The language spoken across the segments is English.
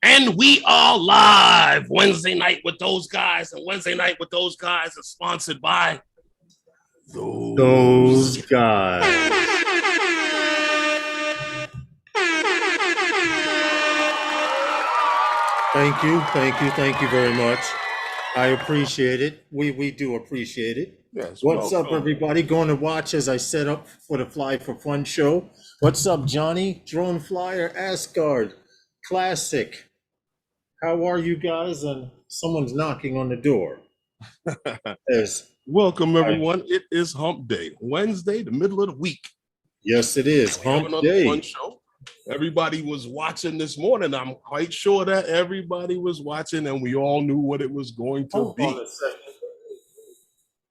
And we are live Wednesday night with those guys. And Wednesday night with those guys is sponsored by those guys. Thank you very much. I appreciate it. We do appreciate it. Yes, What's up, everybody? Going to watch as I set up for the Fly for Fun show. What's up, Johnny? Drone Flyer, Asgard, Classic. How are you guys? And someone's knocking on the door. Welcome, everyone. It is Hump Day, Wednesday, the middle of the week. Yes, it is Hump Day. Fun show. Everybody was watching this morning. I'm quite sure that everybody was watching, and we all knew what it was going to be. On a second.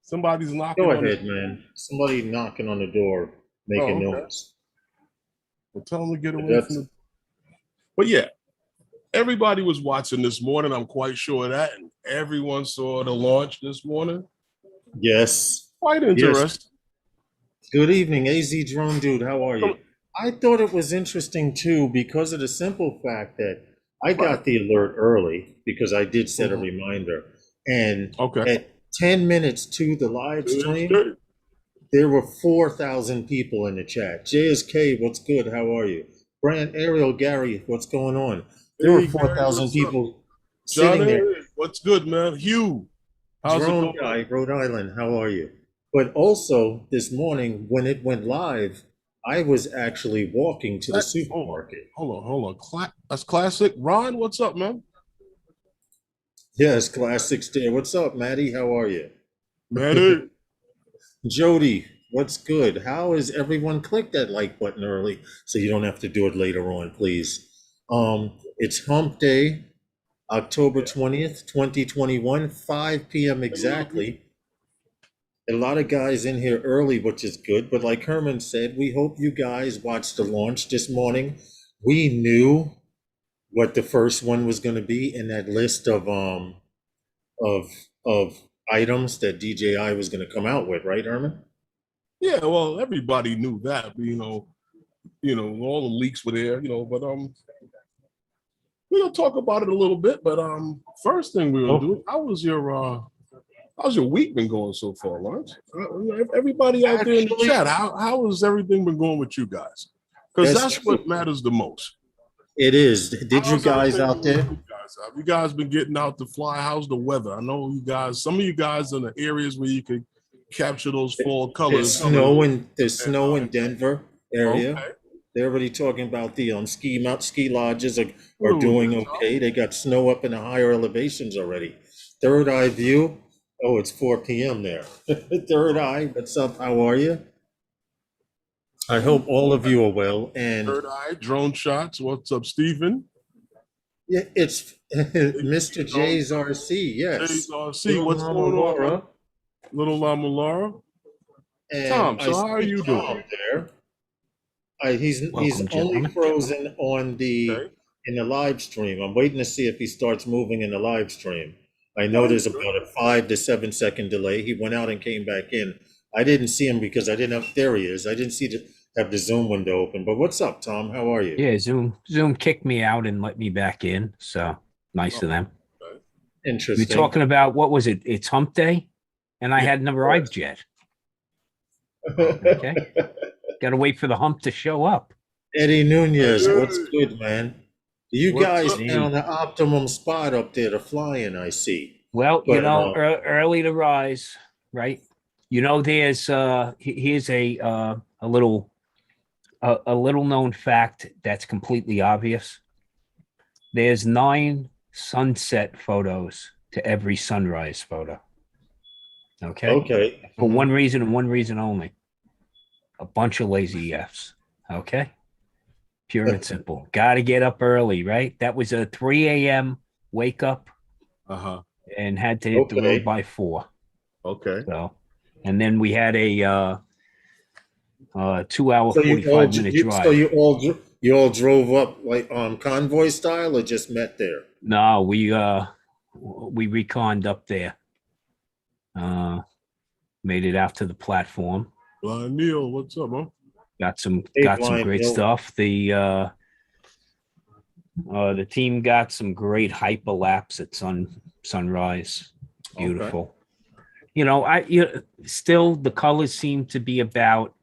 Somebody's knocking. Go ahead, man. Somebody knocking on the door, making noise. Well, tell them to get away from the. But yeah. Everybody was watching this morning. I'm quite sure of that. And everyone saw the launch this morning. Yes. Quite interesting. Yes. Good evening, AZ Drone Dude. How are you? I thought it was interesting, too, because of the simple fact that I got the alert early because I did set a reminder. And at 10 minutes to the live stream, there were 4,000 people in the chat. JSK, what's good? How are you? Brand Ariel, Gary, what's going on? There were 4,000 people sitting there. What's good, man? Hugh, how's Drone it going? Guy, Rhode Island, how are you? But also this morning when it went live, I was actually walking to the supermarket. Hold on. That's Classic. Ron, what's up, man? Yes, Classic's there. What's up, Maddie? How are you? Maddie. Jody, what's good? How is everyone? Click that like button early so you don't have to do it later on, please. It's Hump Day, October 20th, 2021, 5 p.m. exactly. A lot of guys in here early, which is good. But like Herman said, we hope you guys watched the launch this morning. We knew what the first one was going to be in that list of items that DJI was going to come out with, right, Herman? Yeah, well, everybody knew that. You know, all the leaks were there. But we're gonna talk about it a little bit, but first thing we're gonna do, how's your week been going so far, Lawrence? Everybody out there in the chat, how has everything been going with you guys? Because that's what matters the most. It is. Did you guys out there? Have you guys been getting out to fly? How's the weather? I know you guys, some of you guys in the areas where you could capture those fall colors. There's snow in Denver area. Okay. They're already talking about the ski lodges are doing okay. They got snow up in the higher elevations already. Third Eye View. Oh, it's 4 p.m. there. Third Eye, what's up? How are you? I hope all of you are well. And Third Eye, Drone Shots. What's up, Stephen? Yeah, it's Mr. J's RC. Yes. J's RC. What's going on? Little Llama Laura. And Tom, so how are you doing? There. He's only frozen on in the live stream. I'm waiting to see if he starts moving in the live stream. I know there's about a 5 to 7 second delay. He went out and came back in. I didn't see him because I didn't have. There he is. I didn't have the Zoom window open. But what's up, Tom? How are you? Yeah, Zoom kicked me out and let me back in. So nice of them. Interesting. We're talking about what was it? It's Hump Day, and I hadn't arrived yet. Okay. Got to wait for the hump to show up. Eddie Nunez, what's good, man? You guys found the optimum spot up there to fly in, I see. Well, early to rise, right? There's here's a little known fact that's completely obvious. There's 9 sunset photos to every sunrise photo. Okay. For one reason and one reason only. A bunch of lazy Fs. Okay. Pure and simple. Got to get up early, right? That was a 3 a.m. wake up. And had to hit the road by 4. Okay. So, and then we had a 2-hour, 45-minute drive. So you all drove up like convoy style or just met there? No, we reconned up there. Made it out to the platform. Neil, what's up, man? Got some great stuff. The The team got some great hyperlapse at sunrise. Beautiful. Still the colors seem to be about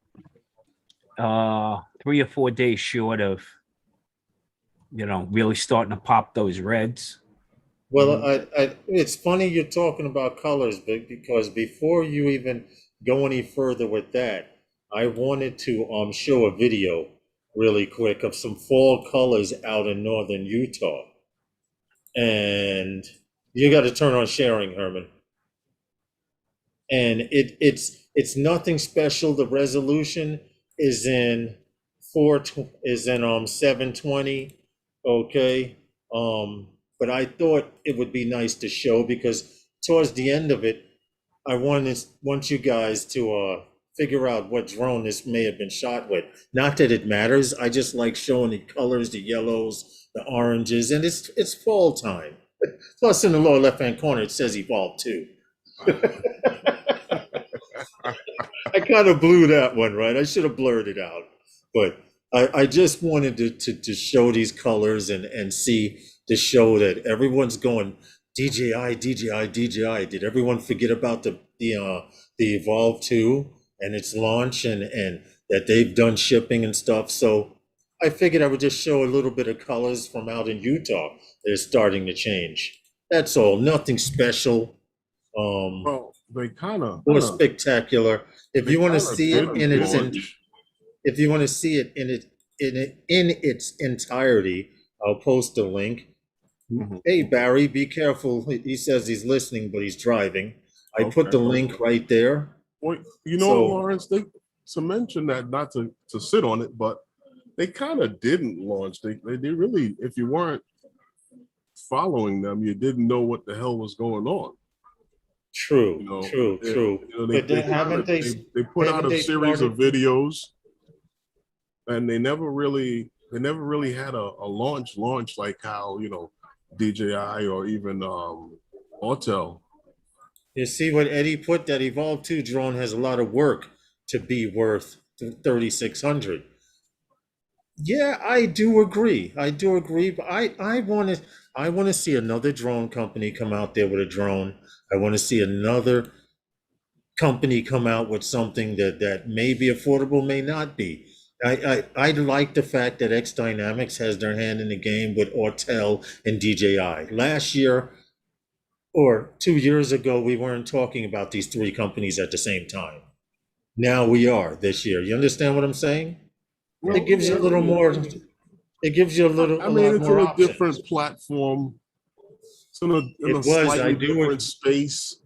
3 or 4 days short of really starting to pop those reds. Well, it's funny you're talking about colors, but because before you even go any further with that, I wanted to show a video really quick of some fall colors out in northern Utah. And you got to turn on sharing, Herman. And it's nothing special. The resolution is in 720. Okay. But I thought it would be nice to show because towards the end of it, I want you guys to figure out what drone this may have been shot with. Not that it matters. I just like showing the colors, the yellows, the oranges, and it's fall time. Plus, in the lower left-hand corner, it says Evolve 2. I kind of blew that one, right? I should have blurred it out. But I just wanted to show these colors and see to show that everyone's going DJI, DJI, DJI. Did everyone forget about the Evolve 2 and its launch and that they've done shipping and stuff? So I figured I would just show a little bit of colors from out in Utah that are starting to change. That's all. Nothing special. Well, they kind of Or spectacular. If you want to see it in its entirety, I'll post a link. Mhm. Hey Barry, be careful. He says he's listening, but he's driving. I put the link right there. Well, So- Lawrence, they to mention that, not to sit on it, but they kind of didn't launch. They really, if you weren't following them, you didn't know what the hell was going on. True. They But haven't they put out haven't a they series of started- videos, and they never really had a launch like how DJI or even Autel. You see what Eddie put? That Evolve 2 drone has a lot of work to be worth 3,600. Yeah, I do agree. But I want to see another drone company come out there with a drone. I want to see another company come out with something that may be affordable, may not be. I like the fact that X Dynamics has their hand in the game with Autel and DJI. Last year or 2 years ago, we weren't talking about these three companies at the same time. Now we are this year. You understand what I'm saying? Well, It gives you a little more. It gives you a lot it's more on a options. different platform. It's in a It was, slightly different space.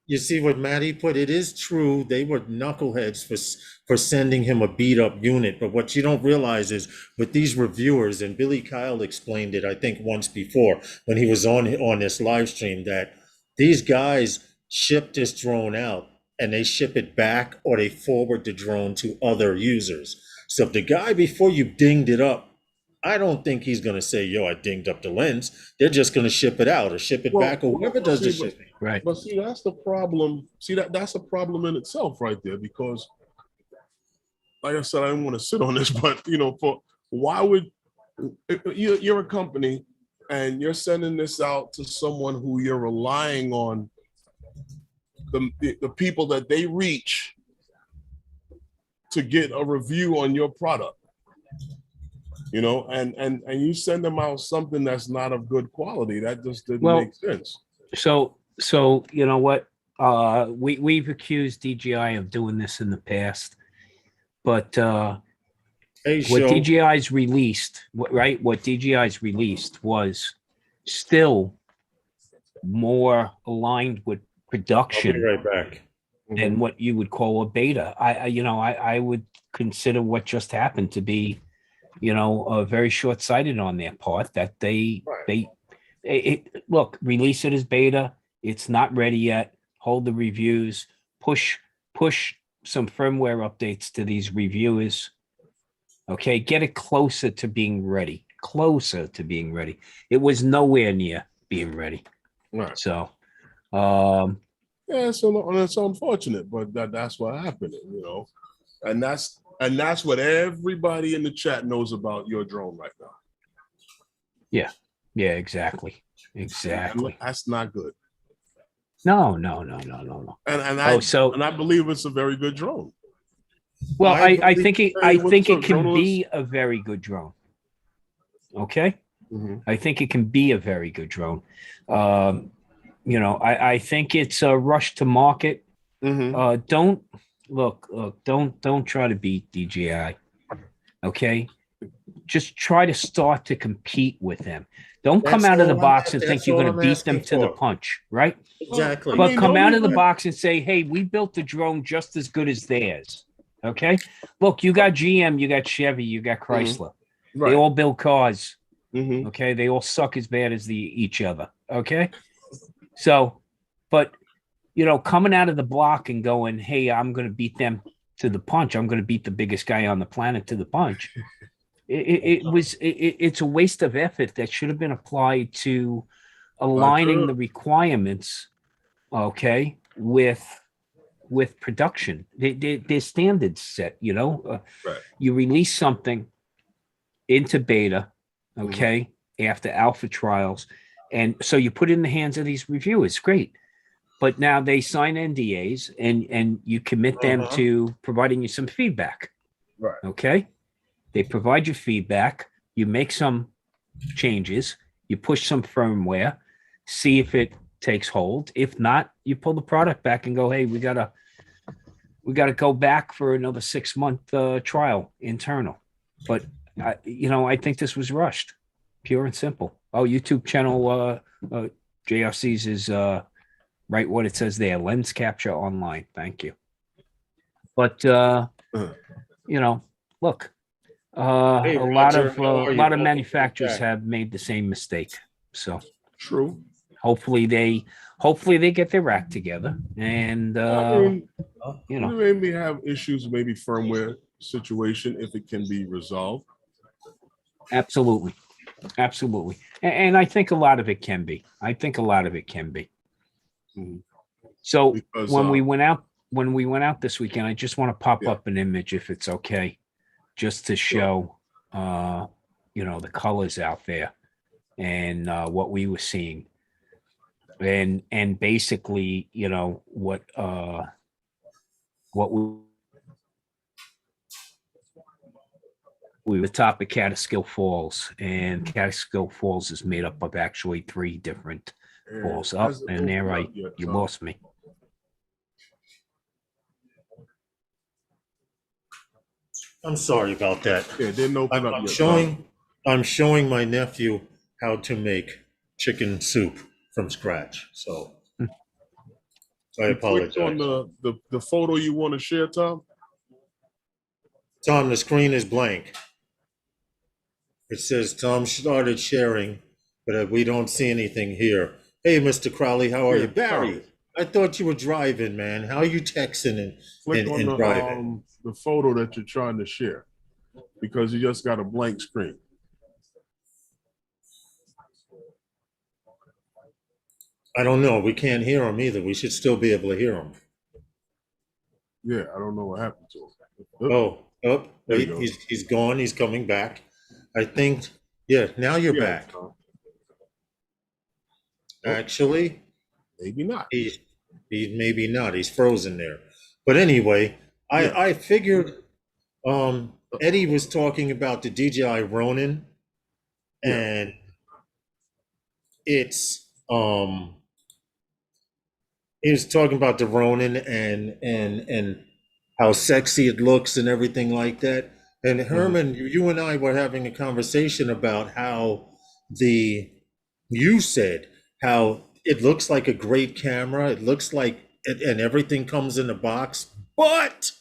You see what Matty put? It is true. They were knuckleheads for sending him a beat up unit. But what you don't realize is with these reviewers, and Billy Kyle explained it, I think once before when he was on this live stream, that these guys ship this drone out and they ship it back or they forward the drone to other users. So if the guy before you dinged it up, I don't think he's going to say, yo, I dinged up the lens. They're just going to ship it out or ship it back or whoever does the shipping. Right. But see, that's the problem. See, that's a problem in itself right there, because like I said, I don't want to sit on this, but why would you're a company and you're sending this out to someone who you're relying on the people that they reach to get a review on your product, and you send them out something that's not of good quality. That just didn't make sense. So you know what? We've accused DJI of doing this in the past, but what DJI's released, right? What DJI's released was still more aligned with production. I'll be right back. Than what you would call a beta. I would consider what just happened to be, very short-sighted on their part. That look, release it as beta. It's not ready yet. Hold the reviews. Push some firmware updates to these reviewers. Okay, get it closer to being ready. It was nowhere near being ready. Right. So, yeah, so it's unfortunate, but that's what happened, and that's what everybody in the chat knows about your drone right now. Yeah, exactly. Exactly. That's not good. No. And Oh, so I believe it's a very good drone. well, I believe- think Hey, what's it up, can journalist? be a very good drone. Okay. Mhm. I think it can be a very good drone. You know, I think it's a rush to market. Don't don't try to beat DJI. Okay. Just try to start to compete with them. Don't come That's out of the all box and think that's you're all going to I'm beat them asking to the for. punch, right? Exactly. But the come out only of the way- box and say, hey, we built the drone just as good as theirs. Okay. Look, you got GM, you got Chevy, you got Chrysler. Right. They all build cars. Mhm. Okay. They all suck as bad as each other. Okay. So, but you know, coming out of the block and going, hey, I'm going to beat them to the punch. I'm going to beat the biggest guy on the planet to the punch. It's a waste of effort that should have been applied to aligning the requirements, okay, with production. There's standards set, you know. Right. You release something into beta, okay, after alpha trials, and so you put it in the hands of these reviewers. Great. But now they sign NDAs and you commit them to providing you some feedback. Right. Okay. They provide you feedback. You make some changes. You push some firmware, see if it takes hold. If not, you pull the product back and go, hey, we gotta go back for another 6-month trial internal. But you know, I think this was rushed, pure and simple. Oh, YouTube channel JRC's is right what it says there, lens capture online. Thank you. But you know, look, Hey, a Roger, how are you? lot of Welcome manufacturers back. have made the same mistake. So True. hopefully they get their act together and I mean, you know, we may have issues, maybe firmware situation if it can be resolved. absolutely. And I think a lot of it can be. Mhm. So Because, when we went out this weekend, I just want to pop up an image if it's okay, just to show you know, the colors out there and what we were seeing. And basically, you know, what we were top of Catskill Falls, and Catskill Falls is made up of actually 3 different falls. Up and there, you lost me. I'm sorry about that. Yeah, it didn't open up yet. I'm showing my nephew how to make chicken soup from scratch. So I You clicked apologize. on the photo you want to share, Tom? Tom, the screen is blank. It says Tom started sharing, but we don't see anything here. Hey, Mr. Crowley, how are Yeah, you? Barry, Tom. I thought you were driving, man. How are you texting Click and on driving? the photo that you're trying to share, because you just got a blank screen. I don't know. We can't hear him either. We should still be able to hear him. Yeah, I don't know what happened to him. Oh, There wait, you go. he's gone. He's coming back. I think, yeah, now you're Yeah, back. Tom. Actually, Maybe not. he maybe not. He's frozen there. But anyway, I figured Eddie was talking about the DJI Ronin, Yeah. and it's he was talking about the Ronin and how sexy it looks and everything like that. And Herman, you and I were having a conversation about how you said how it looks like a great camera. It looks like it, and everything comes in a box, but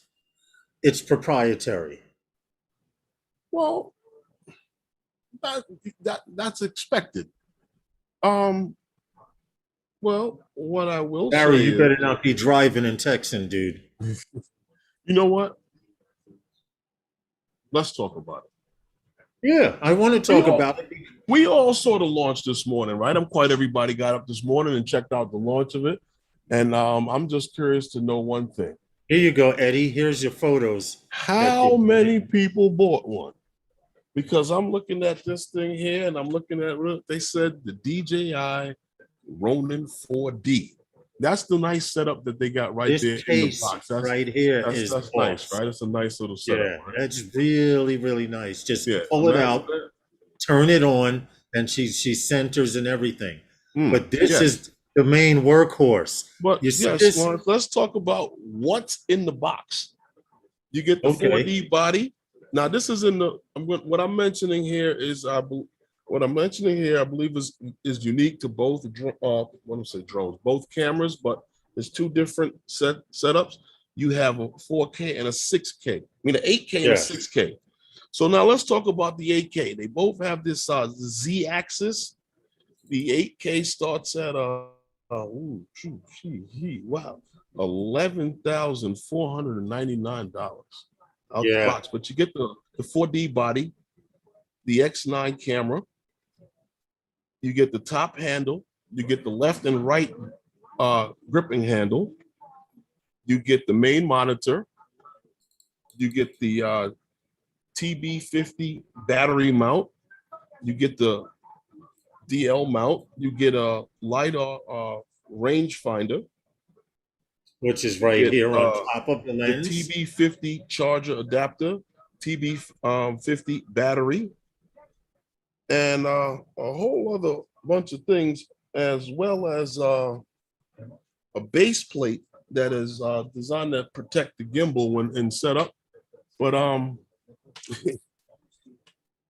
it's proprietary. Well, that's expected. Well, what I will Barry, say you is, better not be driving and texting, dude. you know what? Let's talk about it. Yeah, I want to talk about it. We all saw the launch this morning, right? I'm quite everybody got up this morning and checked out the launch of it. And I'm just curious to know one thing. Here you go, Eddie. Here's your photos. How many people bought one? because I'm looking at this thing here and I'm looking at, they said the DJI Ronin 4D. That's the nice setup that they got right This there in the case box. That's right here that's is that's nice, right? awesome. It's a nice little setup, Yeah, right? that's really, really nice. Just Yeah, pull it nice. out, turn it on, and she centers and everything. But this Yes, is the main workhorse. but You see yes, this? Lawrence, let's talk about what's in the box. You get the Okay. 4D body. Now, this is in the what I'm mentioning here is what I'm mentioning here. I believe is unique to both what I'm saying drones, both cameras, but there's two different setups. You have a 4K and a 6K. I mean, an 8K and a Yes. 6K. So now let's talk about the 8K. They both have this the Z-axis. The 8K starts at wow, $11,499 out the Yeah. box. But you get the 4D body, the X9 camera, you get the top handle, you get the left and right gripping handle, you get the main monitor, you get the TB50 battery mount, you get the DL mount, you get a LiDAR rangefinder, Which is right get here on top of the the lens. TB50 charger adapter, TB50 battery, and a whole other bunch of things, as well as a base plate that is designed to protect the gimbal when in setup. But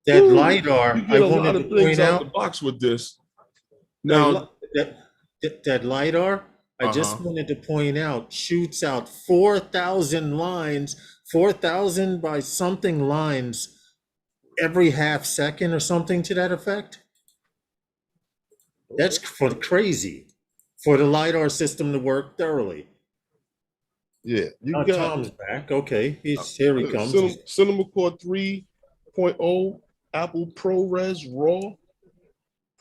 That you LiDAR, get I a lot wanted of to things point out the out, box with this. Now, that LiDAR, I just wanted to point out, shoots out 4,000 lines, 4,000 by something lines every half second or something to that effect. That's crazy for the LiDAR system to work thoroughly. yeah, you Oh, got Tom's back. Okay, here he comes. Cinema Core 3.0, Apple ProRes RAW,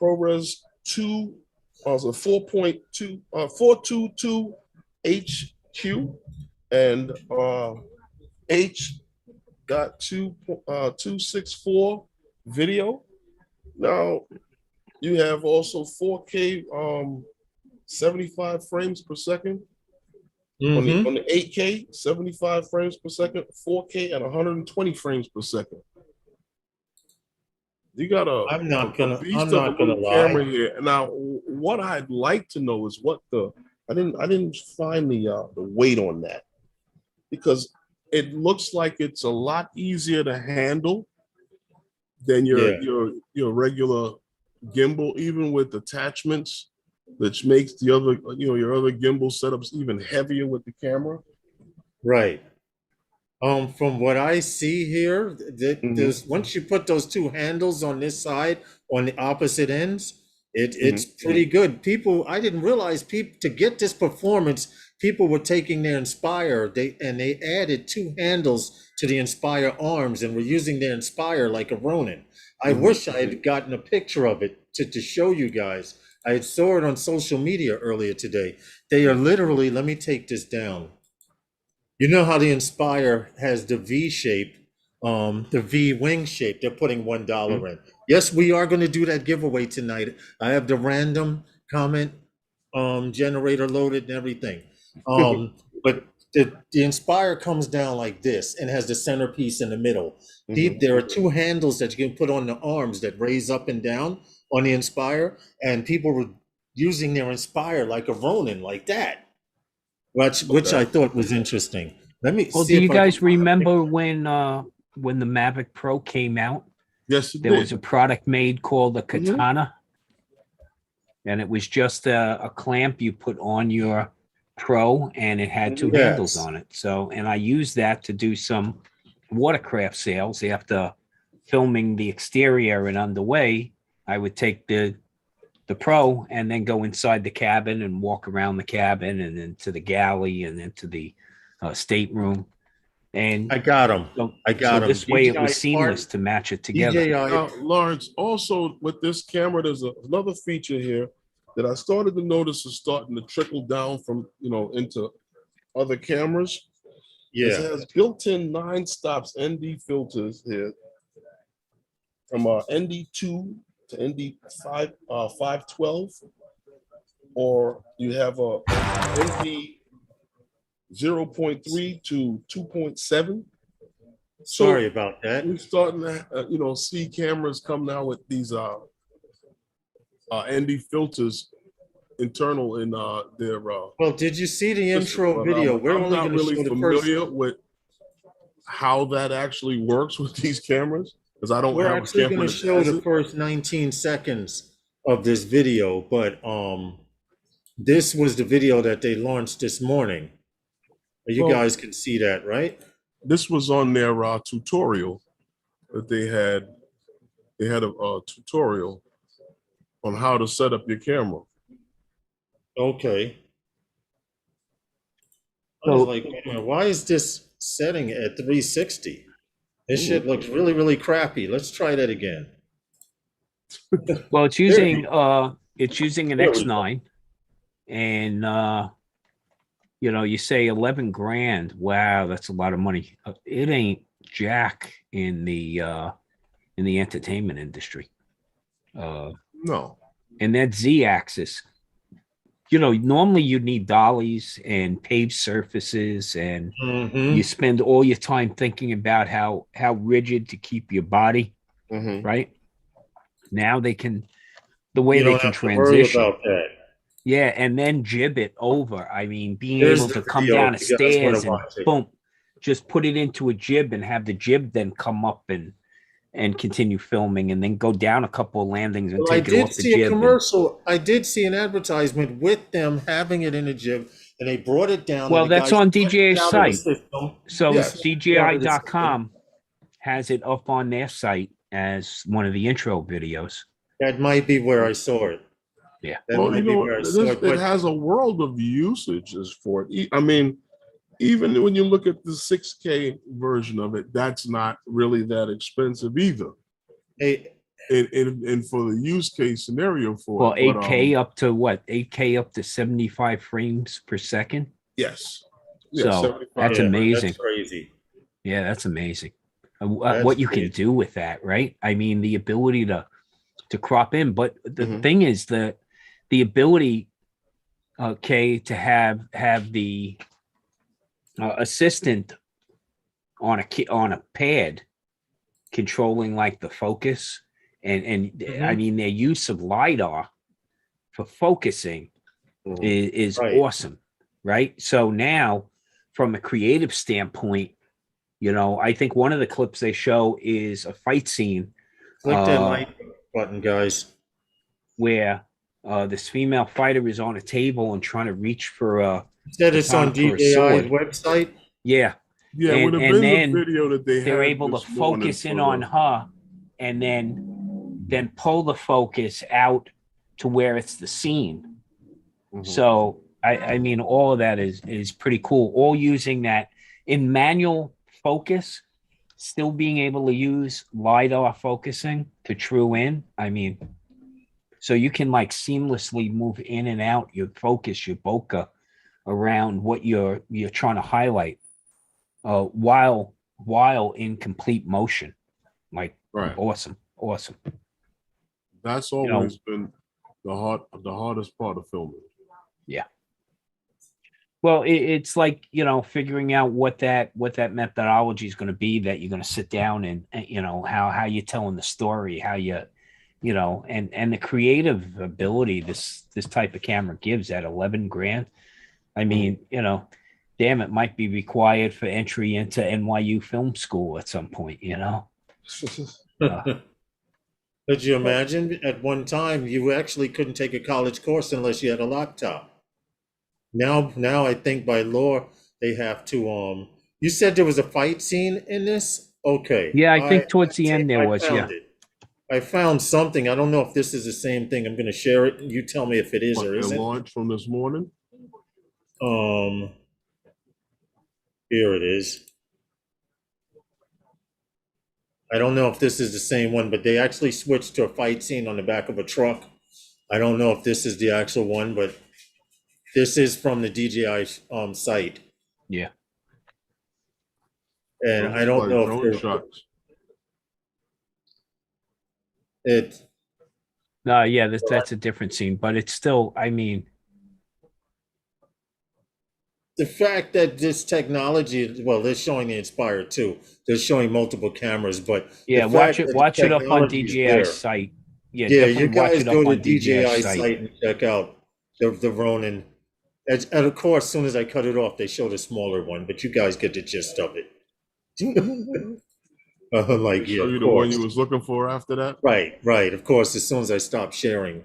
ProRes 2, also 4.2, 422 HQ, and H.264 video. Now you have also 4K 75 frames per second. On the 8K, 75 frames per second, 4K at 120 frames per second. You got a beast of a little camera here. Now, what I'd like to know is what I didn't find the weight on that, because it looks like it's a lot easier to handle than your regular gimbal, even with attachments, which makes the other your other gimbal setups even heavier with the camera. Right. From what I see here, there's once you put those two handles on this side on the opposite ends, it's pretty good. People, I didn't realize to get this performance, people were taking their Inspire, they added two handles to the Inspire arms and were using their Inspire like a Ronin. I wish I had gotten a picture of it to show you guys. I saw it on social media earlier today. They are literally, let me take this down. You know how the Inspire has the V shape, the V wing shape. They're putting $1 in. Yes, we are going to do that giveaway tonight. I have the random comment generator loaded and everything. But the Inspire comes down like this and has the centerpiece in the middle. There are two handles that you can put on the arms that raise up and down on the Inspire, and people were using their Inspire like a Ronin, like that. Which I thought was interesting. Let me see. Do you guys remember when the Mavic Pro came out? Yes, there was a product made called the Katana, and it was just a clamp you put on your Pro, and it had two handles on it. So, and I used that to do some watercraft sales after filming the exterior and underway. I would take the Pro and then go inside the cabin and walk around the cabin and into the galley and into the stateroom. And I got them. This way it was seamless to match it together. Now, Lawrence, also with this camera, there's another feature here that I started to notice is starting to trickle down from, into other cameras. Yeah. It has built-in 9 stops ND filters here from ND2 to ND5 512, or you have a ND 0.3 to 2.7. Sorry about that. We're starting to see cameras come now with these ND filters internal in their Well, did you see the system. intro video? We're I'm only not going to really show the first. familiar with how that actually works with these cameras, because I don't We're have a actually camera going to that show has the it. first 19 seconds of this video, but this was the video that they launched this morning. You Well, guys can see that, right? this was on their tutorial that they had. They had a tutorial on how to set up your camera. Okay. I So- was like, why is this setting at 360? This shit looks really, really crappy. Let's try that again. Well, it's using an There we go. X9, and you say 11 grand. Wow, that's a lot of money. It ain't jack in the entertainment industry. No. And that Z-axis, normally you need dollies and paved surfaces, and you spend all your time thinking about how rigid to keep your body, right? Now they can, the way You they don't can have to worry transition. about that. Yeah, and then jib it over. I mean, being There's able the to come video down if the you guys wanna stairs and watch it. boom, just put it into a jib and have the jib then come up and continue filming, and then go down a couple of landings and Well, I take it did off the see a jib. commercial. I did see an advertisement with them having it in a jib, and they brought it down. Well, and the that's guys on took it DJI's out of the site. system. So Yes. DJI.com has it up on their site as one of the intro videos. That might be where I saw it. Yeah. That Well, might be where I saw it. it has a world of usages for it. I mean, even when you look at the 6K version of it, that's not really that expensive either. Hey, And for the use case scenario for Well, it. 8K up to what? 8K up to 75 frames per second. Yes. So 75. that's yeah, amazing. That's crazy. Yeah, that's amazing. That's What you crazy. can do with that, right? I mean, the ability to crop in, but the thing is the ability, okay, to have the assistant on a pad controlling like the focus, and I mean their use of LiDAR for focusing is Right. awesome, right? So now, from a creative standpoint, I think one of the clips they show is a fight scene. Click that like button, guys. Where this female fighter is on a table and trying to reach for a Said it's on baton for a DJI's sword. website. Yeah. Yeah, And- would have and been then the video that they're had able to this morning focus in for on the- her, and then pull the focus out to where it's the scene. So I mean, all of that is pretty cool. All using that in manual focus, still being able to use LiDAR focusing to true in. I mean, so you can like seamlessly move in and out your focus, your bokeh around what you're trying to highlight, while in complete motion. Like, Right. awesome. That's always been the hardest part of filming. Yeah. Well, it's like, figuring out what that methodology is going to be, that you're going to sit down and how you're telling the story, how you and the creative ability this type of camera gives at 11 grand. I mean, damn, it might be required for entry into NYU film school at some point, Could you imagine at one time you actually couldn't take a college course unless you had a laptop? Now I think by law they have to. You said there was a fight scene in this? Okay. Yeah, I think towards the end there was, found it. I found something. I don't know if this is the same thing. I'm going to share it. You tell me if it is or It isn't. launched from this morning. Here it is. I don't know if this is the same one, but they actually switched to a fight scene on the back of a truck. I don't know if this is the actual one, but this is from the DJI site. Yeah. And I don't know if drone they're- shots. It No, yeah, that's a different scene, but it's still, I mean, the fact that this technology, well, they're showing the Inspire 2. They're showing multiple cameras, but the yeah, fact that the watch it up on technology is DJI's there. site. Yeah, Yeah, you definitely watch guys it go up to on DJI's DJI site. site and check out the Ronin. And of course, as soon as I cut it off, they showed a smaller one, but you guys get the gist of it. They Like, yeah, show of you the one you course. was looking for after that. Right, right. Of course, as soon as I stopped sharing,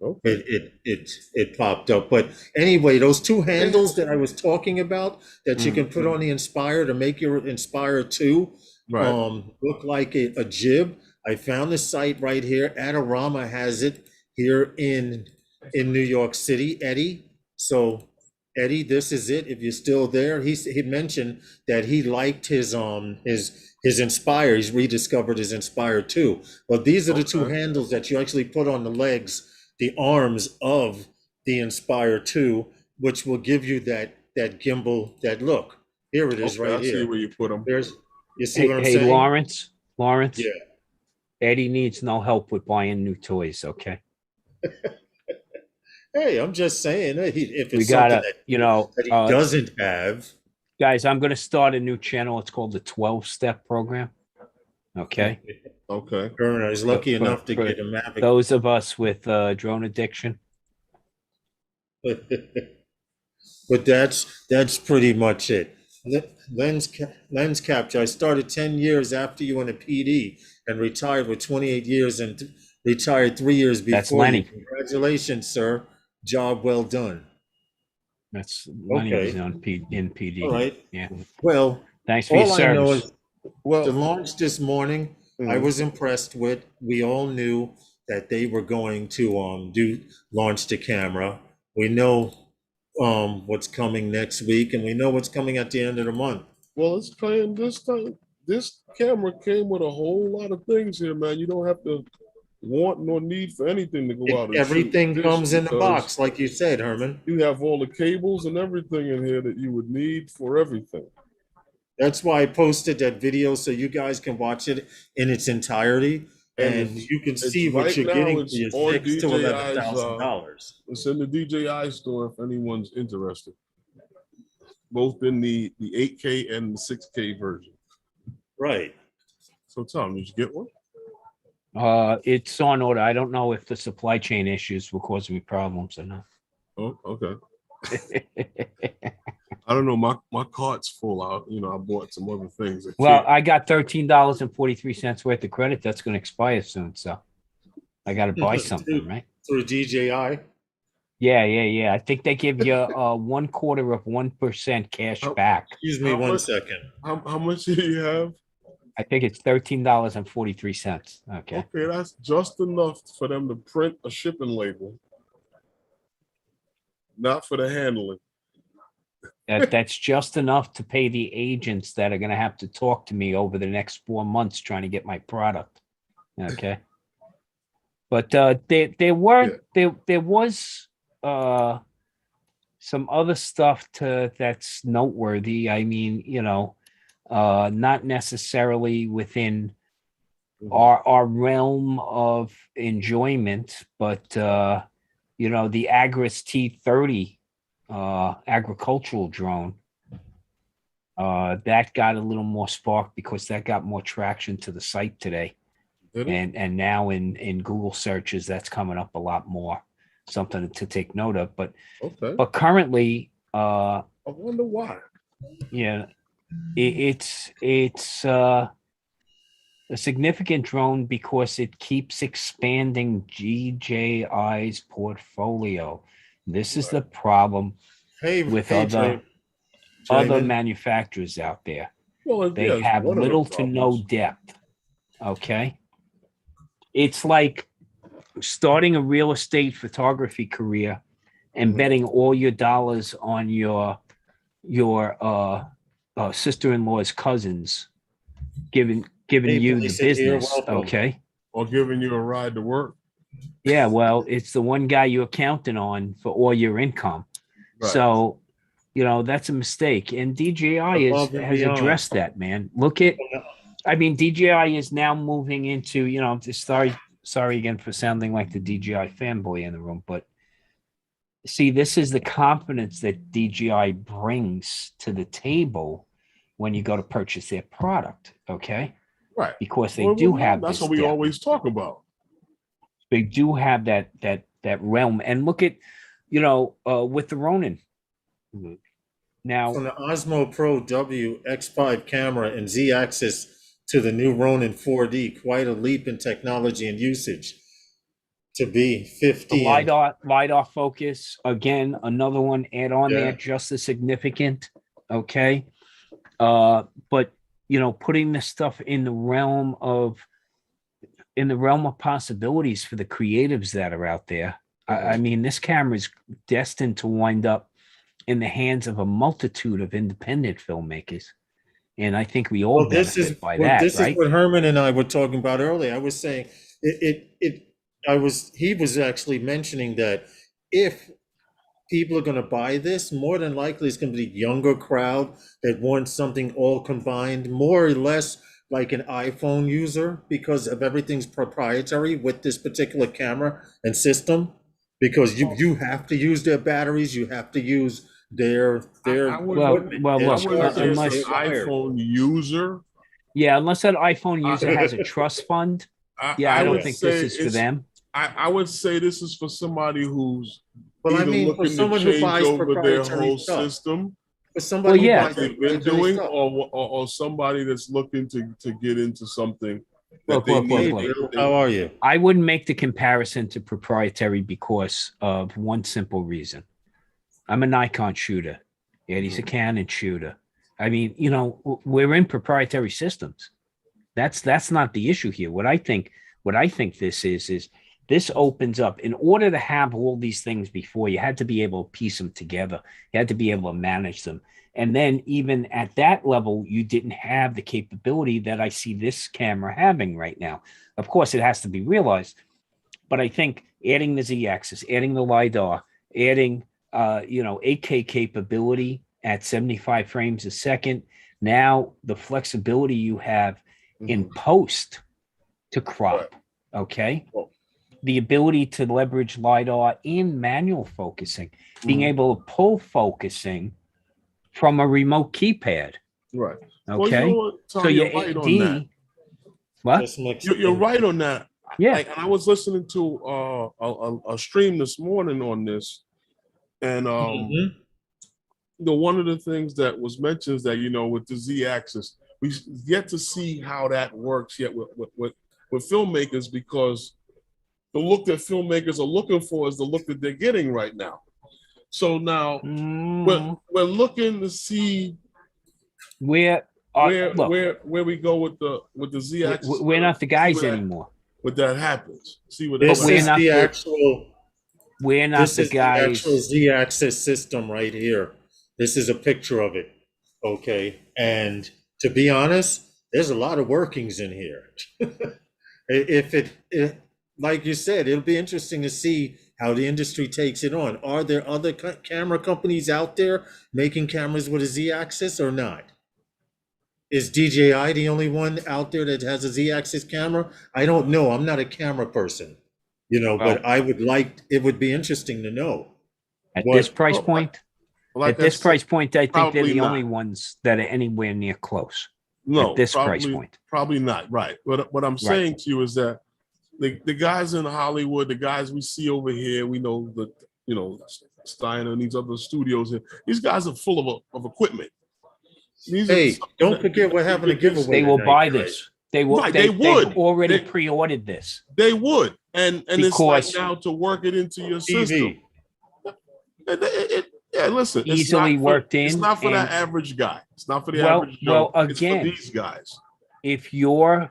Okay. it popped up. But anyway, those two handles that I was talking about that you can put on the Inspire to make your Inspire 2 Right. look like a jib. I found the site right here. Adorama has it here in New York City, Eddie. So Eddie, this is it. If you're still there, he mentioned that he liked his Inspire. He's rediscovered his Inspire 2. Well, these are the two Okay. handles that you actually put on the legs, the arms of the Inspire 2, which will give you that gimbal, that look. Here it is Okay, right I see here. where you put them. You see what I'm Hey, saying? Lawrence, Yeah. Eddie needs no help with buying new toys, okay? Hey, I'm just saying that if We it's something gotta, you know, that he doesn't have. guys, I'm gonna start a new channel. It's called the 12-step program. Okay. Okay. I was lucky enough to get a Mavic. Those of us with drone addiction. But that's pretty much it. Lens capture. I started 10 years after you in a PD and retired with 28 years and retired 3 years That's before you. Lenny. Congratulations, sir. Job well done. That's Lenny Okay. was on in PD. All right. Yeah. Well, Thanks for your all I know service. is the Well, launch this morning, I was impressed with. We all knew that they were going to launch the camera. We know what's coming next week, and we know what's coming at the end of the month. well, it's playing this time. This camera came with a whole lot of things here, man. You don't have to want nor need for anything to go out and Everything shoot comes this in the box, like you said, Herman. you have all the cables and everything in here that you would need for everything. That's why I posted that video so you guys can watch it in its entirety, and you can see what right you're now, getting it's for your on $6,000 to DJI's, $11,000. It's in the DJI store if anyone's interested. Both in the 8K and the 6K version. Right. So Tom, did you get one? It's on order. I don't know if the supply chain issues will cause me problems or not. Oh, okay. I don't know. My cart's full out. You know, I bought some other things. Well, I got $13.43 worth of credit that's going to expire soon, so I got to buy something, right? Through DJI. Yeah. I think they give you 1/4% cash back. Excuse me 1 second. How much do you have? I think it's $13.43. Okay. Okay, that's just enough for them to print a shipping label. Not for the handling. That's just enough to pay the agents that are going to have to talk to me over the next 4 months trying to get my product. Okay. But there was some other stuff that's noteworthy. I mean, you know, not necessarily within our realm of enjoyment, but you know, the Agris T30 agricultural drone that got a little more spark because that got more traction to the site today. And now in Google searches that's coming up a lot more, something to take note of. But currently I wonder why. Yeah, it's a significant drone because it keeps expanding DJI's portfolio. This is the problem with other manufacturers out there. Well, they have little to no depth. Okay. It's like starting a real estate photography career and betting all your dollars on your sister-in-law's cousins giving you the business. Okay. Or giving you a ride to work. Yeah, well, it's the one guy you're counting on for all your income. Right. So, you know, that's a mistake. And DJI has addressed that, man. Look at I mean, DJI is now moving into, I'm just sorry again for sounding like the DJI fanboy in the room, but see, this is the confidence that DJI brings to the table when you go to purchase their product, okay? Right. Because they do have that's this what we depth. always talk about. They do have that realm. And look at, with the Ronin. Now, From the Osmo Pro W X5 camera and Z-axis to the new Ronin 4D, quite a leap in technology and usage. To be 50 the LiDAR focus, again, another one add on Yeah. there, just as significant. Okay. But putting this stuff in the realm of possibilities for the creatives that are out there. I mean, this camera is destined to wind up in the hands of a multitude of independent filmmakers. And I think we all benefit by that. This right? is what Herman and I were talking about earlier. I was saying he was actually mentioning that if people are going to buy this, more than likely it's going to be a younger crowd that wants something all combined, more or less like an iPhone user, because of everything's proprietary with this particular camera and system, because you have to use their batteries, you have to use their equipment. Well, I look, wouldn't say it's unless an iPhone user. Yeah, unless that iPhone user has a trust fund. I don't think this is for them. I would say this is for somebody who's for looking someone to who change buys over their whole stuff. system. For somebody who buys they've been doing, or somebody that's looking to get into something that they need. Look. How are you? I wouldn't make the comparison to proprietary because of one simple reason. I'm a Nikon shooter. Eddie's a Canon shooter. I mean, we're in proprietary systems. That's not the issue here. What I think this is this opens up. In order to have all these things before, you had to be able to piece them together. You had to be able to manage them. And then even at that level, you didn't have the capability that I see this camera having right now. Of course, it has to be realized. But I think adding the Z-axis, adding the LiDAR, adding 8K capability at 75 frames a second, now the flexibility you have in post to crop, okay? The ability to leverage LiDAR in manual focusing, being able to pull focusing from a remote keypad. Right. Okay. Well, so your right AD, on that. what? You're right on that. Yeah. Like, I was listening to a stream this morning on this, and one of the things that was mentioned is that with the Z-axis, we yet to see how that works yet with filmmakers, because the look that filmmakers are looking for is the look that they're getting right now. So now we're looking to see where we go with the Z-axis. We're not the guys anymore. But that happens. See what this is not the actual. We're not this the is guys. The actual Z-axis system right here. This is a picture of it. Okay, and to be honest, there's a lot of workings in here. Like you said, it'll be interesting to see how the industry takes it on. Are there other camera companies out there making cameras with a Z-axis or not? Is DJI the only one out there that has a Z-axis camera? I don't know. I'm not a camera person, but it would be interesting to know. At this price point, I think they're the only ones that are anywhere near close. No, at this price point. Probably not. Right. But what I'm saying to you is that the guys in Hollywood, the guys we see over here, we know that, Steiner and these other studios here, these guys are full of equipment. Don't forget what happened to giveaway. They will buy this. They will. Right, they would. They've already pre-ordered this. They would, and it's like now to work it into your system. Listen, easily worked in. It's not for that average guy. It's not for the average Joe. Well, again, it's for these guys. If you're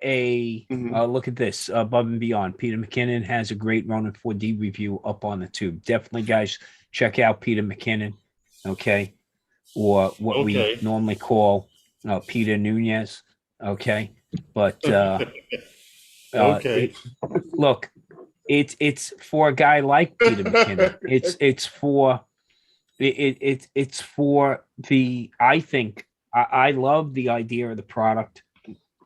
a look at this above and beyond, Peter McKinnon has a great Ronin 4D review up on the tube. Definitely, guys, check out Peter McKinnon. Okay. Or what we normally call Peter Nunez, okay? But look, it's for a guy like Peter McKinnon. It's for the, I think, I love the idea of the product,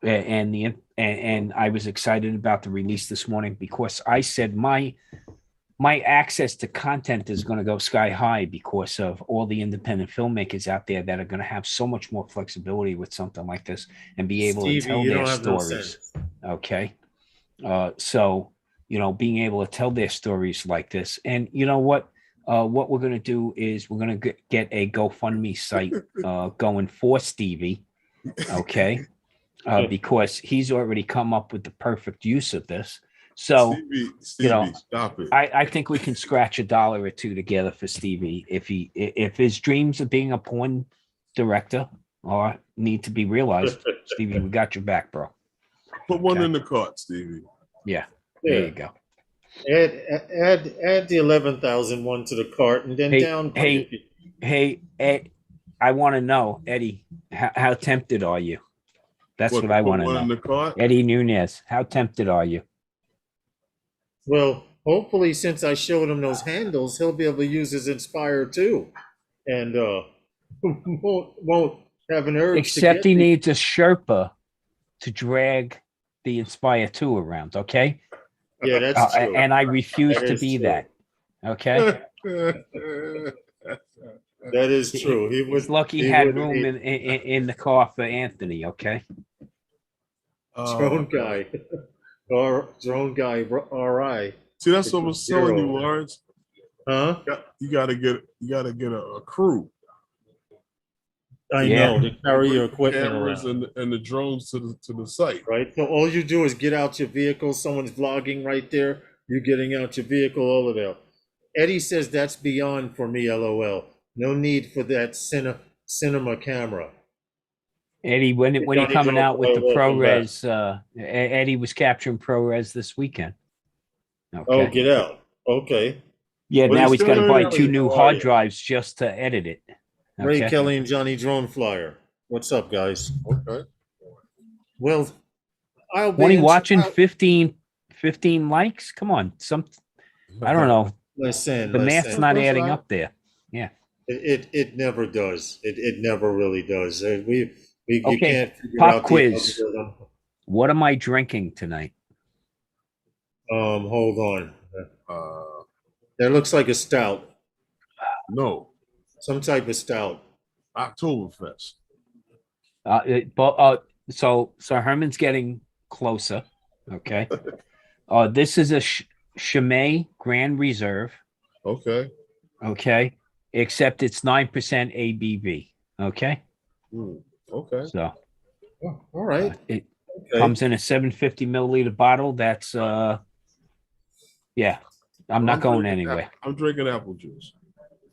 and I was excited about the release this morning because I said my access to content is going to go sky high because of all the independent filmmakers out there that are going to have so much more flexibility with something like this and be able to tell their stories. Okay. So, being able to tell their stories like this. And you know what? What we're going to do is we're going to get a GoFundMe site going for Stevie. Okay. Because he's already come up with the perfect use of this. So, Stevie, stop it. I think we can scratch $1 or $2 together for Stevie if his dreams of being a porn director or need to be realized. Stevie, we got your back, bro. Put one in the cart, Stevie. Yeah, there you go. Add the 11,000 one to the cart and then Hey, Ed, I want to know, Eddie, how tempted are you? That's what I want to know. In the cart? Eddie Nunez, how tempted are you? Well, hopefully, since I showed him those handles, he'll be able to use his Inspire too, and won't have an urge. Except he needs a Sherpa to drag the Inspire 2 around. Okay. Yeah, that's true. And I refuse to be that. Okay. That is true. He's lucky he had room in the car for Anthony. Okay. Drone guy. Drone guy, RI. See, that's what I was telling you, Lawrence. Huh? You gotta get a crew. I know to carry your equipment cameras around and the drones to the site. Right. So all you do is get out your vehicle. Someone's vlogging right there. You're getting out your vehicle. All of that. Eddie says that's beyond for me. LOL. No need for that cinema camera. Eddie, when you're coming out with the ProRes, Eddie was capturing ProRes this weekend. Okay. Oh, get out. Okay. Yeah, now he's got to buy 2 new hard drives just to edit it. Okay. Ray Kelly and Johnny Drone Flyer. What's up, guys? Okay. Well, I'll be... When he watching 15 likes? Come on. I don't know. Listen. The math's not adding up there. Yeah. It never does. It never really does. You can't figure pop out quiz. What am I drinking tonight? Hold on. That looks like a stout. No. Some type of stout. Oktoberfest. So Herman's getting closer. Okay. This is a Chimay Grand Reserve. Okay. Okay. Except it's 9% ABV. Okay. Okay. So. Oh, all right. It comes in a 750 milliliter bottle. That's yeah. I'm not going anywhere. I'm drinking apple juice.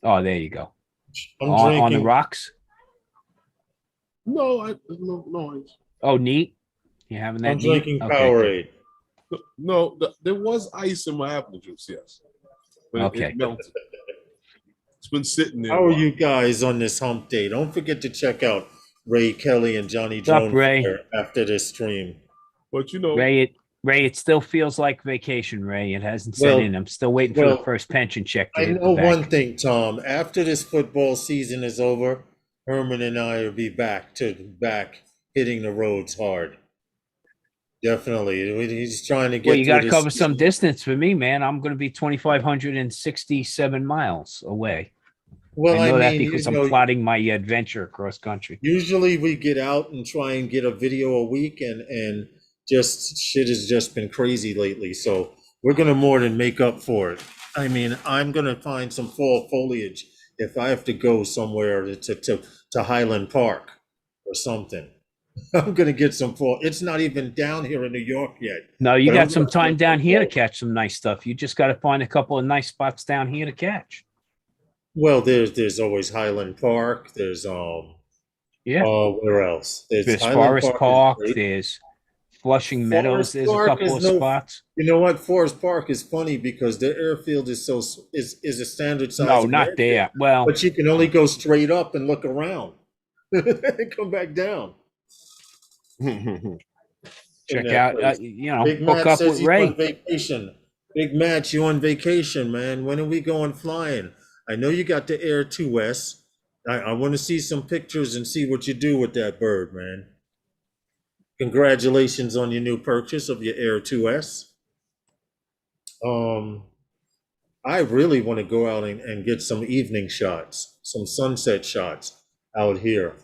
Oh, there you go. On the rocks? No. Oh, neat. You having that? I'm drinking Powerade. No, there was ice in my apple juice. Yes. But okay. It melted. It's been sitting there. How are you guys on this hump day? Don't forget to check out Ray Kelly and Johnny Drone after this stream. But Ray, it still feels like vacation, Ray. It hasn't set in. I'm still waiting for the first pension check. I know one thing, Tom. After this football season is over, Herman and I will be back hitting the roads hard. Definitely. He's trying to get. Well, you got to cover some distance for me, man. I'm going to be 2,567 miles away. Well, I know that because I'm plotting my adventure across country. Usually we get out and try and get a video a week, and just shit has just been crazy lately. So we're going to more than make up for it. I mean, I'm going to find some fall foliage if I have to go somewhere to Highland Park or something. I'm going to get some fall. It's not even down here in New York yet. No, you got some time down here to catch some nice stuff. You just got to find a couple of nice spots down here to catch. Well, there's always Highland Park. There's where else? There's Forest Park. There's Flushing Meadows. There's a couple of spots. You know what? Forest Park is funny because the airfield is a standard size. No, not there. Well, but you can only go straight up and look around and come back down. Check out, hook up with Ray. On vacation. Big Matt, you on vacation, man. When are we going flying? I know you got the Air 2S. I want to see some pictures and see what you do with that bird, man. Congratulations on your new purchase of your Air 2S. I really want to go out and get some evening shots, some sunset shots out here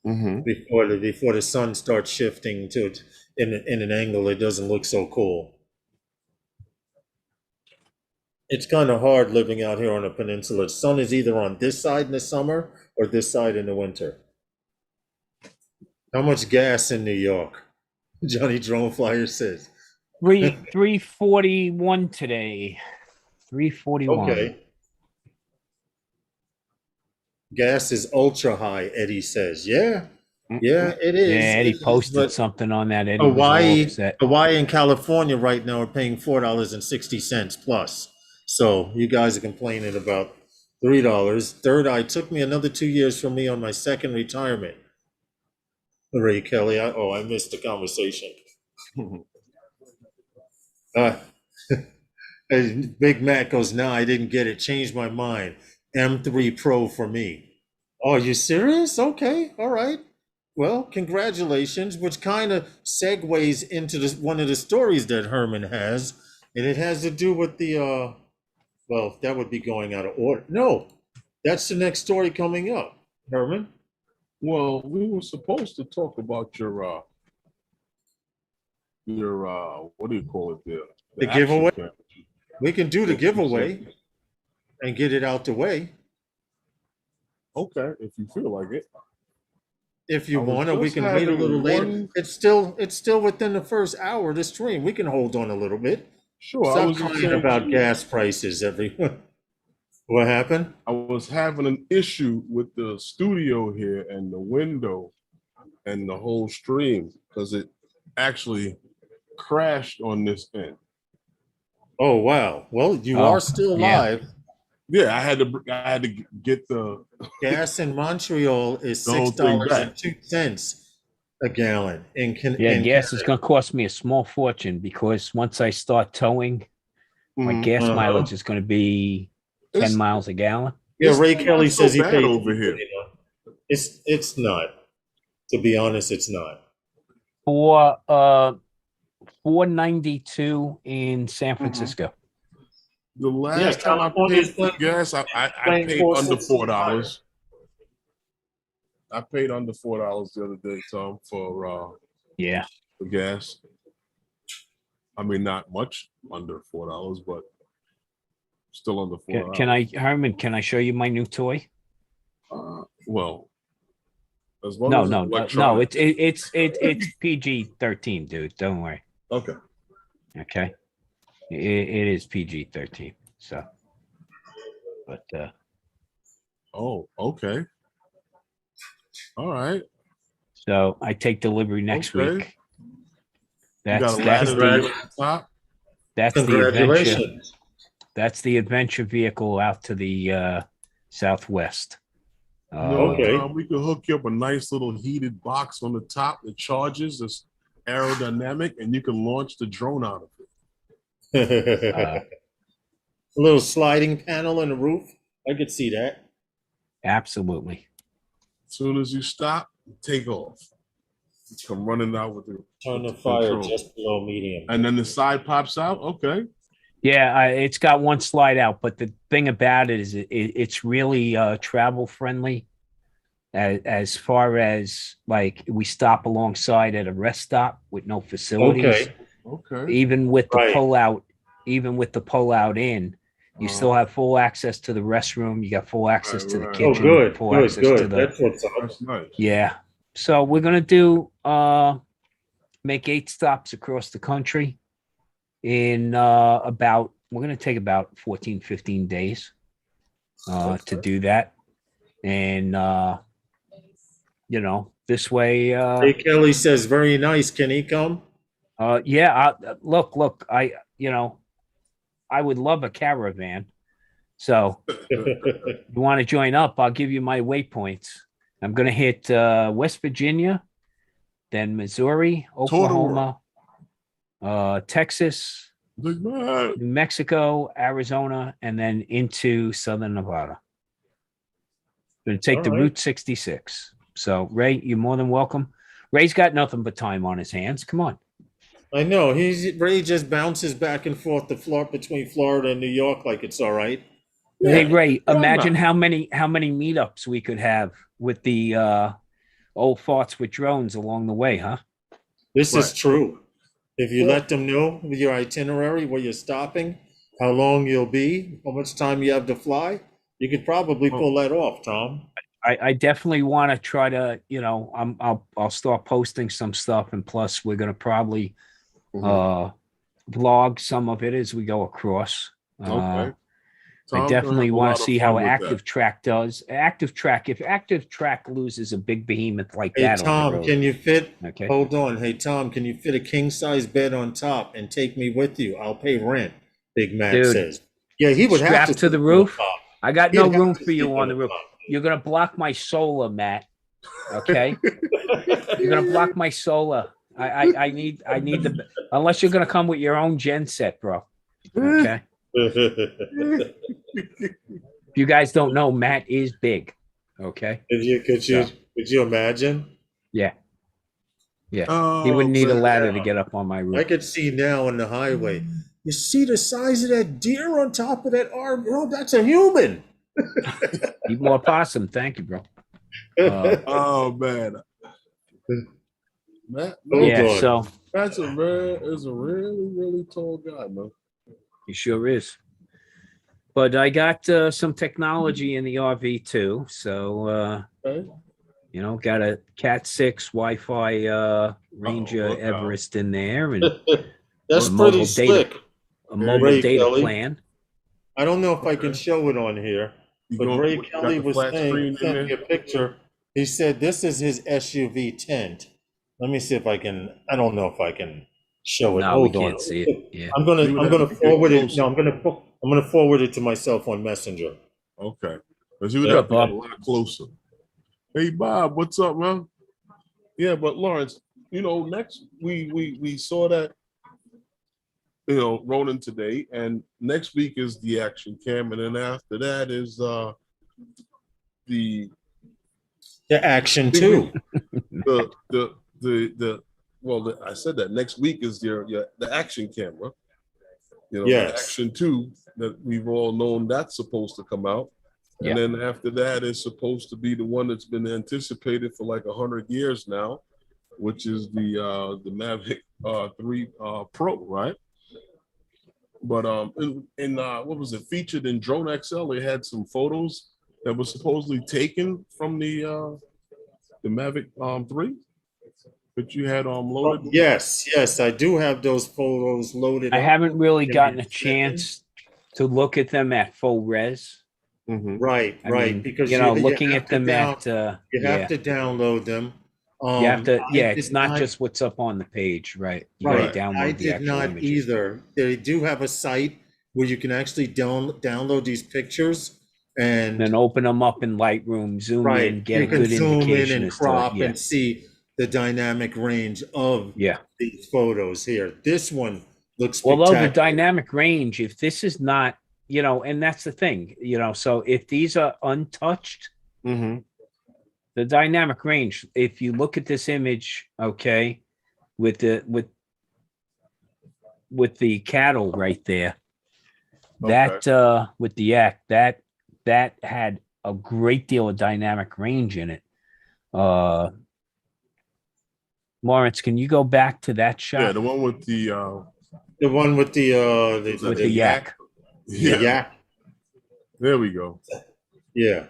before the sun starts shifting to in an angle it doesn't look so cool. It's kind of hard living out here on the peninsula. The sun is either on this side in the summer or this side in the winter. How much gas in New York? Johnny Drone Flyer says. 341 today. 341. Okay. Gas is ultra high, Eddie says. Yeah, it is. Yeah, Eddie It is, posted but something on that. Eddie was all upset. Hawaii and California right now are paying $4.60 plus. So you guys are complaining about $3. Third Eye took me another 2 years from me on my second retirement. Ray Kelly, I missed the conversation. Big Mac goes, "No, I didn't get it. Changed my mind. M3 Pro for me." Oh, are you serious? Okay, all right. Well, congratulations, which kind of segues into one of the stories that Herman has, and it has to do with the, well, that would be going out of order. No, that's the next story coming up, Herman. Well, we were supposed to talk about your what do you call it there? The giveaway? We can do the giveaway and get it out the way. Okay, if you feel like it. If you want, or we can wait a little later. It's still within the first hour of the stream. We can hold on a little bit. Sure. Stop talking about gas prices, everyone. What happened? I was having an issue with the studio here and the window and the whole stream because it actually crashed on this end. Oh wow! Well, you are still live. Yeah, I had to get the gas in Montreal is $6.02 a gallon. Gas is going to cost me a small fortune because once I start towing, my gas mileage is going to be 10 miles a gallon. Yeah, Ray Kelly says he paid over here. It's not. To be honest, it's not. For $4.92 in San Francisco. The last time I paid for gas, I paid under $4. I paid under $4 the other day, Tom, for gas. I mean, not much under $4, but still under $4. Herman, can I show you my new toy? Well, as long as it's PG-13, dude. Don't worry. Okay. It is PG-13. So, but oh, okay. All right. So I take delivery next week. That's the adventure. That's the adventure vehicle out to the southwest. We could hook you up a nice little heated box on the top that charges. It's aerodynamic, and you can launch the drone out of it. A little sliding panel on the roof. I could see that. Absolutely. As soon as you stop, take off. Come running out with the turn the fire just below medium, and then the side pops out. Okay. Yeah, it's got one slide out, but the thing about it is it's really travel friendly. As far as like we stop alongside at a rest stop with no facilities. Okay. Even with the pull-out in, you still have full access to the restroom. You got full access to the kitchen. Oh, good. Full access to the. That's what's up. That's nice. Yeah. So we're gonna do make 8 stops across the country in we're gonna take about 14, 15 days to do that. And this way Hey, Kelly says, very nice. Can he come? Look, I would love a caravan. So you want to join up, I'll give you my waypoints. I'm going to hit West Virginia, then Missouri, Oklahoma, Texas, New Mexico, Arizona, and then into Southern Nevada. Going to take the All right. Route 66. So, Ray, you're more than welcome. Ray's got nothing but time on his hands. Come on. I know Ray just bounces back and forth between Florida and New York like it's all right. Hey, Ray, why imagine not? how many meetups we could have with the old farts with drones along the way, huh? This is Right. true. If you Well- let them know your itinerary, where you're stopping, how long you'll be, how much time you have to fly, you could probably pull that off, Tom. I definitely want to try to, I'll start posting some stuff, and plus we're gonna probably vlog some of it as we go across. Okay. I Tom's gonna definitely have a want lot to of see fun how with Active that. Track does. Active Track, if Active Track loses a big behemoth like Hey, that on the Tom, road, can you fit? okay. Hold on. Hey, Tom, can you fit a king size bed on top and take me with you? I'll pay rent. Big Mac Dude, says. Yeah, he would have strapped to to the sleep on roof. top. I got He'd no have room to for you sleep on the roof. You're gonna block my solar, Matt. Okay, you're gonna block my solar. I need the, unless you're gonna come with your own gen set, bro. Okay. If you guys don't know, Matt is big. Okay. Could you imagine? Yeah. Yeah. He Oh, wouldn't need a man. ladder to get up on my I roof. could see now on the highway. You see the size of that deer on top of that arm, bro? That's a human. Eat more possum. Thank you, bro. Oh man. Matt, Hold Yeah. on. So That's a really, really tall guy, man. he sure is. But I got some technology in the RV too. So, Okay. got a Cat 6 Wi-Fi Ranger look out. Everest in there, and That's a pretty mobile slick. data, Ray data Kelly. plan. I don't know if I can Okay. show it on here, but Ray got Kelly the was flat saying, screen in sent me there? a picture. He said this is his SUV tent. Let me see if I can. I don't know if I can show it. No, we Hold on. can't see it. Yeah. I'm You would gonna have to get forward it. closer. No, I'm gonna forward it to myself on Messenger. Okay. Because you would Yeah, have to get Bob. a lot closer. Hey Bob, what's up, man? Yeah, but Lawrence, next we saw that Ronin today, and next week is the action cam, and then after that is the action too. I said that next week is the action camera. The Yes. action 2 that we've all known that's supposed to come out. And then after that is supposed to be the one that's been anticipated for like 100 years now, which is the Mavic 3 Pro, right? But in what was it, featured in Drone XL, they had some photos that were supposedly taken from the Mavic 3 that you had loaded. Yes, I do have those photos loaded I up. haven't really Give me gotten a a second. chance to look at them at full res. Mhm. Right, I right. mean, Because looking have at to them you have to download them. you have to, I it's did not just what's up on the page, right? You right. gotta download I the did actual not images. either. They do have a site where you can actually download these pictures and Then open them up in Lightroom, zoom in, right. get You a can good zoom in indication and as to crop and see the dynamic range of these photos here. This one looks Although spectacular. the dynamic range, if this is not, and that's the thing, so if these are untouched, the dynamic range, if you look at this image, okay, with the cattle right there, that with the yak, that had a great deal of dynamic range in it. Lawrence, can you go back to that shot? Yeah, the one with the yak. Yeah. Yak. There we go. Yeah.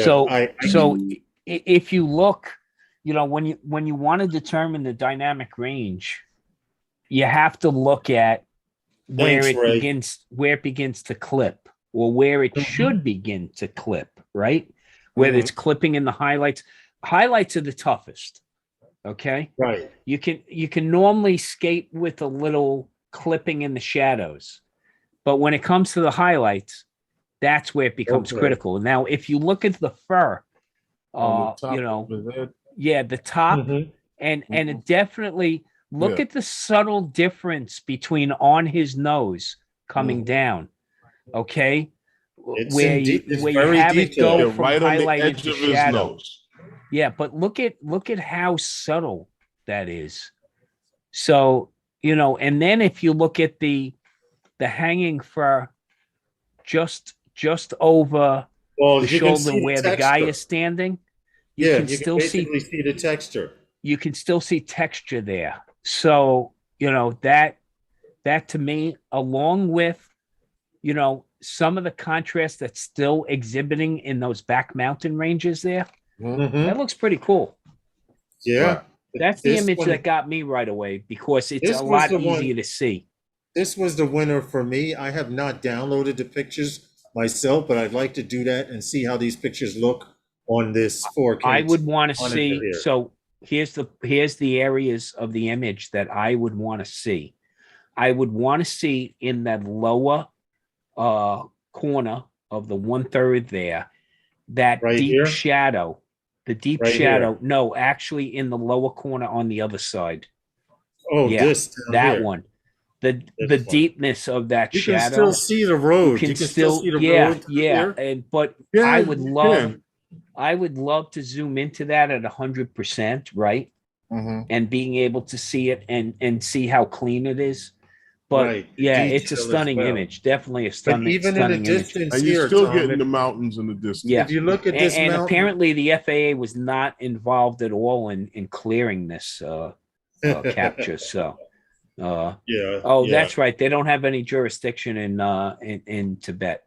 So if you look, when you want to determine the dynamic range, you have to look at where it begins to clip, or where it should begin to clip, right? Whether it's clipping in the highlights. Highlights are the toughest. Okay. Right. You can normally skate with a little clipping in the shadows, but when it comes to the highlights, that's where it becomes critical. Now, if you look at the fur, the top, and it definitely look at the subtle difference between on his nose coming down. Okay. It's where indeed- you it's where you very have it detailed. go Yeah, from right on the highlight edge into of his shadow. nose. Yeah, but look at how subtle that is. So, and then if you look at the hanging fur just over Well, the you can shoulder see the where the guy texture. is standing, you Yeah, can you can still see basically see the texture. texture there. So, that to me, along with, some of the contrast that's still exhibiting in those back mountain ranges there, Mhm. that looks pretty cool. Yeah. Right. That's the This image one- that got me right away because it's This a was lot the one- easier to see. This was the winner for me. I have not downloaded the pictures myself, but I'd like to do that and see how these pictures look on this 4K. I would want to monitor see. here. So here's the areas of the image that I would want to see. I would want to see in that lower corner of the 1/3 there, that Right deep here? shadow. The deep Right shadow. here. No, actually in the lower corner on the other side. Oh, Yeah, this down that here. one. The This one. deepness of that You can shadow. still see the road. You You can still see the road yeah. here. But Yeah, I would you love can. I would love to zoom into that at 100%, right? Mhm. And being able to see it and see how clean it is. But Right. yeah, it's a Detail as stunning well. image. Definitely a But stunning, even in the stunning image. distance And you're here, still Tom, getting the mountains in the distance. Yeah. if you look at this And mountain, apparently the FAA was not involved at all in clearing this capture. So yeah. oh, yeah. that's right. They don't have any jurisdiction in Tibet.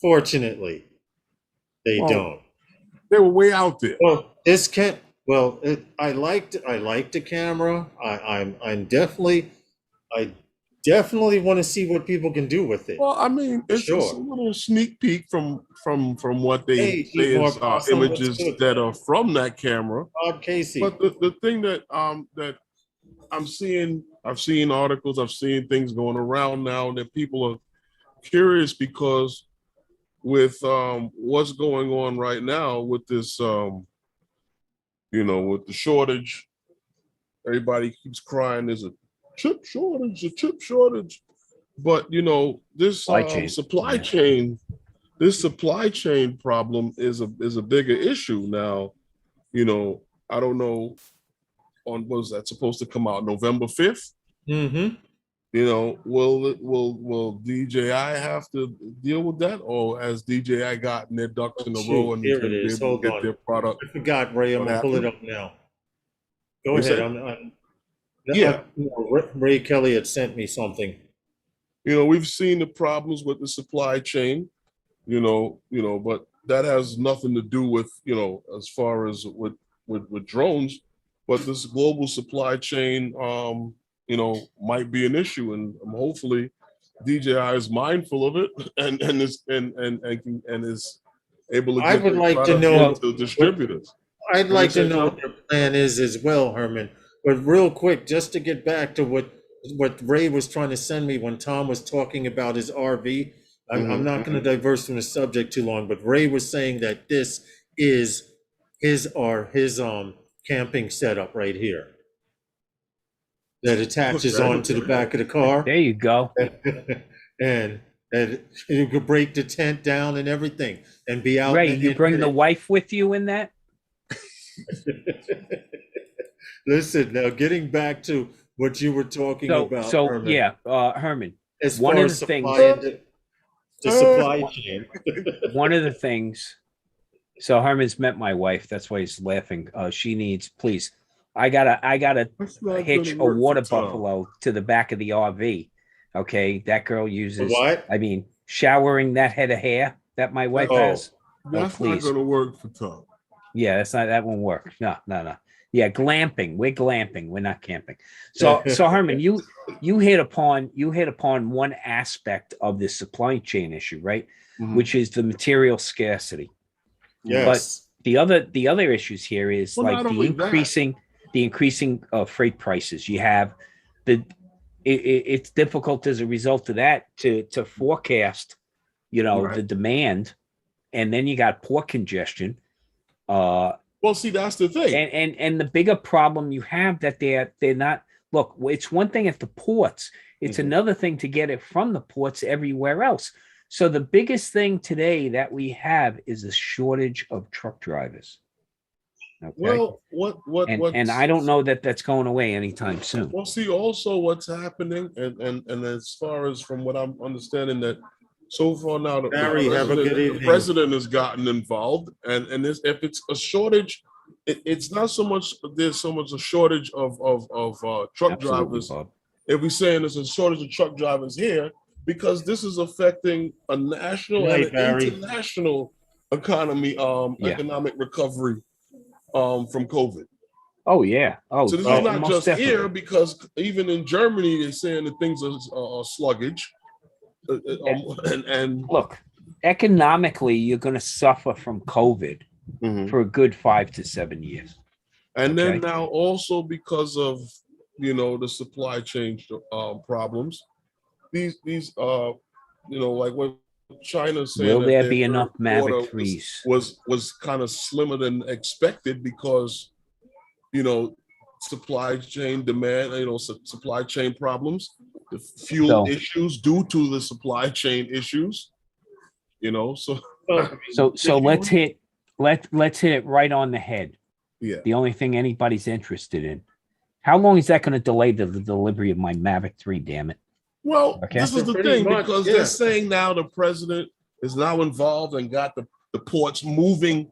Fortunately, they Well, don't. They were way out there. Well, this can't. Well, I liked the camera. I definitely want to see what people can do with it. Well, I mean, it's a Sure. little sneak peek from what they Hey, say eat more is possum, what's images good? that are from that camera. Bob Casey. But the thing that I've seen articles, I've seen things going around now that people are curious because with what's going on right now with this with the shortage, everybody keeps crying there's a chip shortage. But this Supply chain. this supply chain problem is a bigger issue now. I don't know was that supposed to come out November 5th? Mm-hmm. Will DJI have to deal with that, or has DJI gotten their ducks in a row and Here going it to be is. able Hold to get on. their product? I forgot, Ray. I'm What gonna pull it happened? up now. Go You ahead. said? Yeah. Ray Kelly had sent me something. We've seen the problems with the supply chain, but that has nothing to do with, as far as with drones, but this global supply chain, might be an issue, and hopefully DJI is mindful of it and is able to I get would their like to product know to distributors. I'd What like do you to say, know Tom? what their plan is as well, Herman. But real quick, just to get back to what Ray was trying to send me when Tom was talking about his RV. I'm not going to diverse from the subject too long, but Ray was saying that this is his camping setup right here that attaches Okay. onto the back of the car. There you go. and you could break the tent down and everything and be out. Ray, you bring the wife with you in that? Listen, now getting back to what you were talking about, Herman, yeah, Herman. as one far of as the things- the supply chain. One of the things. So Herman's met my wife. That's why he's laughing. She needs, please. I gotta That's not hitch gonna a work for water Tom. buffalo to the back of the RV. Okay, that girl uses. What? I mean, showering that head of hair that my wife Oh. has. That's not please. going to work for Tom. Yeah, that won't work. No. Yeah, glamping. We're glamping. We're not camping. So Herman, you hit upon one aspect of the supply chain issue, right? Mhm. Which is the material scarcity. Yes. The other issues here is Well, like not the only that. increasing freight prices. You have it's difficult as a result of that to forecast, Right. the demand, and then you got port congestion. Well, see, that's the thing. And the bigger problem you have that they're not look, it's one thing at the ports. It's another thing to get it from the ports everywhere else. So the biggest thing today that we have is a shortage of truck drivers. Okay. Well, and I don't know that that's going away anytime soon. Well, see, also what's happening, and as far as from what I'm understanding, that so far now Barry, have a good evening. the president has gotten involved, and this, if it's a shortage, it's not so much there's so much a shortage of truck Absolutely, drivers. Bob. If we're saying there's a shortage of truck drivers here, because this is affecting a national Right, and Barry. international economy, economic recovery from COVID. Oh yeah. Oh, So this oh, is not most just definitely. here, because even in Germany, they're saying that things are sluggish. And Look, economically, you're going to suffer from COVID for a good 5 to 7 years. and then Okay. now also because of the supply chain problems, these like what China's saying, Will that there their be third enough quarter Mavic 3s? was kind of slimmer than expected because supply chain demand, supply chain problems, the fuel So- issues due to the supply chain issues, so So let's hit it right on the head. yeah. The only thing anybody's interested in. How long is that going to delay the delivery of my Mavic 3? Damn it! Well, Okay. this is the Pretty thing, much, because yeah. they're saying now the president is now involved and got the ports moving,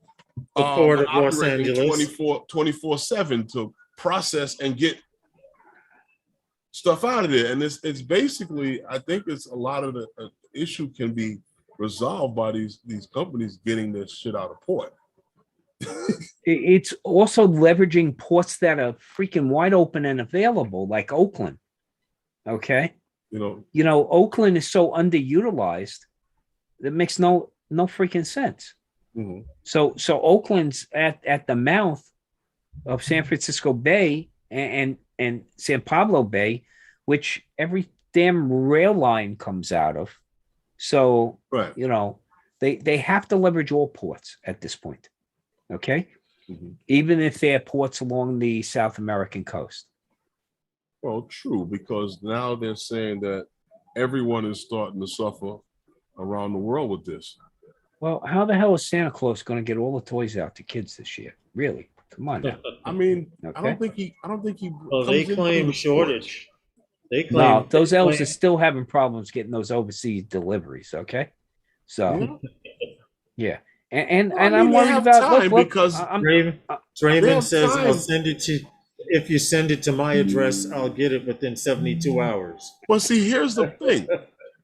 The port of Los operating Angeles. 24/7 to process and get stuff out of there. And it's basically, I think it's a lot of the issue can be resolved by these companies getting this shit out of port. It's also leveraging ports that are freaking wide open and available, like Oakland. Okay. Oakland is so underutilized that makes no freaking sense. Mhm. So Oakland's at the mouth of San Francisco Bay and San Pablo Bay, which every damn rail line comes out of. So Right. they have to leverage all ports at this point. Okay. Mhm. Even if they're ports along the South American coast. Well, true, because now they're saying that everyone is starting to suffer around the world with this. Well, how the hell is Santa Claus going to get all the toys out to kids this year? Really? Come on now. I mean, I Okay. don't think he. Well, they comes in claim through the shortage. They claim No, those they elves claim- are still having problems getting those overseas deliveries. Okay. So, ports. yeah. And Well, I mean, I'm they worried have about time look, because Draven, They Draven have says, time. I'll send it to, if you send it to my address, I'll get it within 72 hours. Well, see, here's the thing,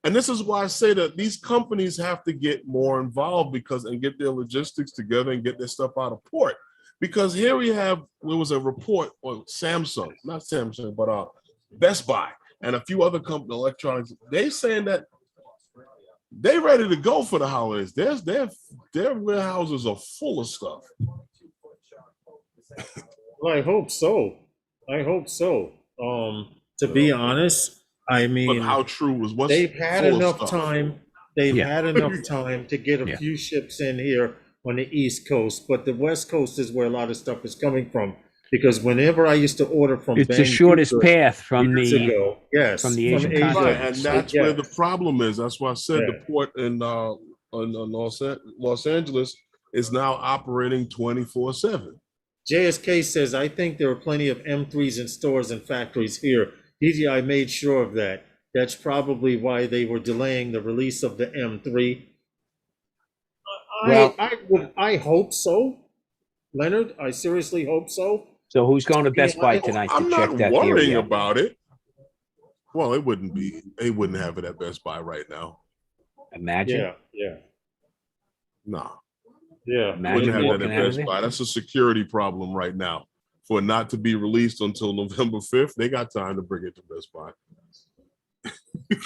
and this is why I say that these companies have to get more involved and get their logistics together and get their stuff out of port. Because here there was a report on Samsung, not Samsung, but Best Buy and a few other company electronics. They saying that they ready to go for the holidays. Their warehouses are full of stuff. Well, I hope so. To be honest, I But mean, how true is what's they've had full of enough stuff? time. They've Yeah. had enough time to get a Yeah. few ships in here on the East Coast, but the West Coast is where a lot of stuff is coming from. Because whenever I used to order from it's the shortest path from years the ago, yes, from the Asian Right, continent. and So, that's where the yes. problem is. That's why I said the Yeah. port in Los Angeles is now operating 24/7. JSK says, I think there are plenty of M3s in stores and factories here. DJI made sure of that. That's probably why they were delaying the release of the M3. Well- I hope so, Leonard. I seriously hope so. So who's going to Best Buy tonight I'm to check not that worrying theory out? about it. Well, it wouldn't be. They wouldn't have it at Best Buy right now. Imagine. Nah, Imagine wouldn't have walking that at out of Best there. Buy. That's a security problem right now. For it not to be released until November 5th, they got time to bring it to Best Buy.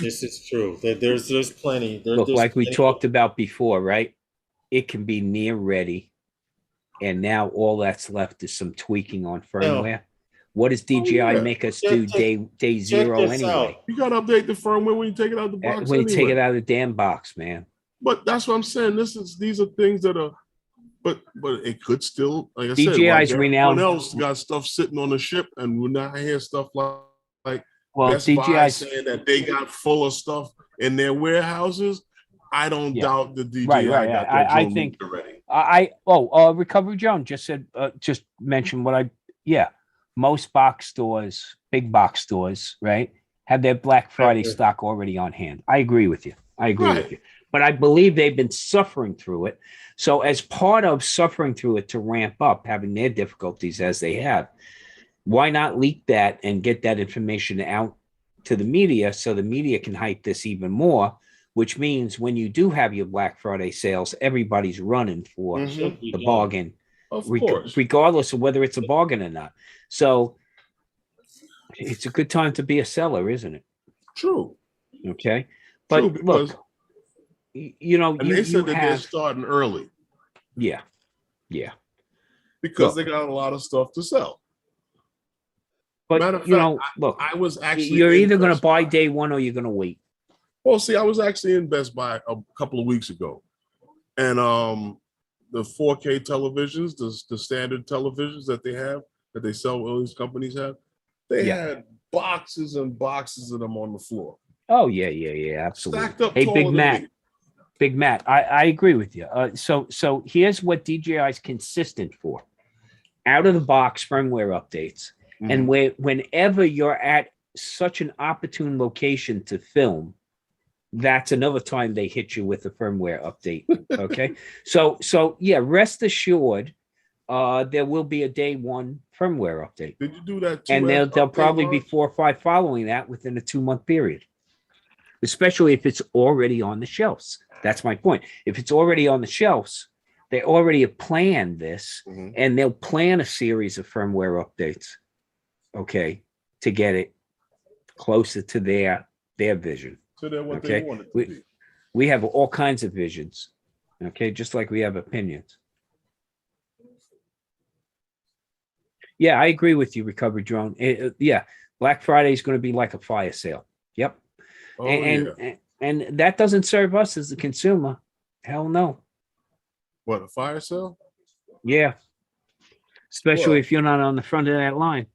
This is true. There's plenty. Look, there's like we plenty. talked about before, right? It can be near ready, and now all that's left is some tweaking on firmware. What does DJI yeah. make us do day zero this anyway? out. You got to update the firmware when you take it out of the box. When you take anyway. it out of the damn box, man. But that's what I'm saying. These are things that are, but it could still, like I said, DJI's like renowned- everyone else got stuff sitting on the ship, and we're not hearing stuff like Well, Best Buy DJI saying that they got full of stuff in their warehouses. I don't doubt the DJI right. got that I drone think already. Recovery Joan just said just mentioned what most box stores, big box stores, right, have their Black Friday stock already on hand. I agree with you. But I believe they've been suffering through it. So as part of suffering through it to ramp up, having their difficulties as they have, why not leak that and get that information out to the media so the media can hype this even more, which means when you do have your Black Friday sales, everybody's running for the bargain, regardless of whether it's a bargain or not. So it's a good time to be a seller, isn't it? True. Okay. But look, they said that they're starting early. Yeah. Because they got a lot of stuff to sell. But Matter of fact, look, I was actually you're either going to buy day one or you're going to wait. Well, see, I was actually in Best Buy a couple of weeks ago, and the 4K televisions, the standard televisions that they sell, all these companies have, they had boxes and boxes of them on the floor. Oh yeah, absolutely. Stacked up. Hey, Big Matt, I agree with you. So here's what DJI is consistent for: out of the box firmware updates. And whenever you're at such an opportune location to film, that's another time they hit you with a firmware update. Okay. So yeah, rest assured, there will be a day one firmware update. Did you do that? And there'll probably be 4 or 5 following that within a 2-month period, especially if it's already on the shelves. That's my point. If it's already on the shelves, they already have planned this, and they'll plan a series of firmware updates. Okay, to get it closer to their vision. So they're what they want it to be. We have all kinds of visions. Okay, just like we have opinions. Yeah, I agree with you, Recovery Drone. Black Friday is going to be like a fire sale. Yep. And that doesn't serve us as the consumer. Hell no. What, a fire sale? Yeah. Especially if you're not on the front of that line.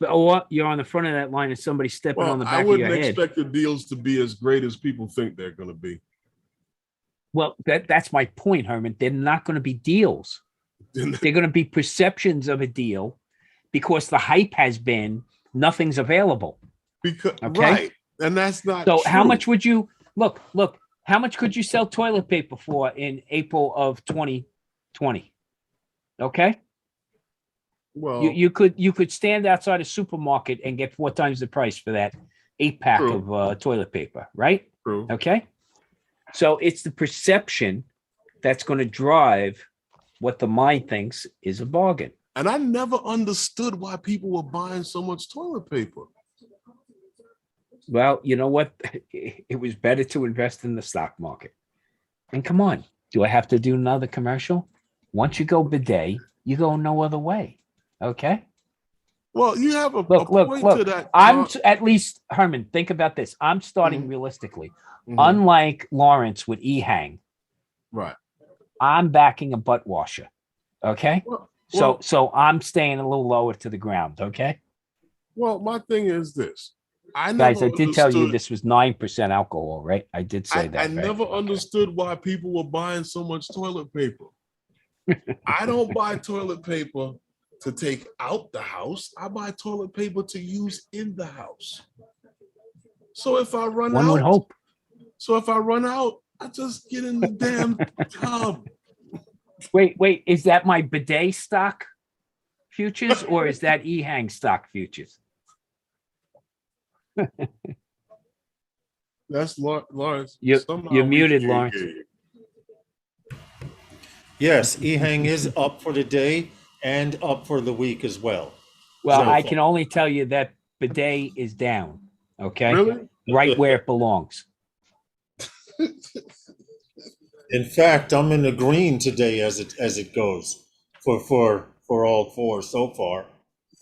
Or you're on the front of that line and somebody's stepping on the back of your head. I wouldn't expect the deals to be as great as people think they're going to be. Well, that's my point, Herman. They're not going to be deals. They're going to be perceptions of a deal because the hype has been nothing's available. Right. And that's not so true. How much would you look, how much could you sell toilet paper for in April of 2020? Okay. Well, you could stand outside a supermarket and get 4 times the price for that 8-pack of toilet paper, right? True. Okay. So it's the perception that's going to drive what the mind thinks is a bargain. And I never understood why people were buying so much toilet paper. Well, you know what? It was better to invest in the stock market. And come on, do I have to do another commercial? Once you go bidet, you go no other way. Okay. Well, you have a look. to that. At least, Herman, think about this. I'm starting realistically. Unlike Lawrence with E-Hang, right? I'm backing a butt washer. Okay. So I'm staying a little lower to the ground. Okay. Well, my thing is this. I did tell you this was 9% alcohol, right? I did say that. I never understood why people were buying so much toilet paper. I don't buy toilet paper to take out the house. I buy toilet paper to use in the house. So if I run out, one would hope. So if I run out, I just get in the damn tub. Wait, is that my bidet stock futures or is that E-Hang stock futures? That's Lawrence. You're muted, Lawrence. Yes, E-Hang is up for the day and up for the week as well. Well, I can only tell you that bidet is down. Okay, really? Right where it belongs. In fact, I'm in the green today as it goes for all 4 so far,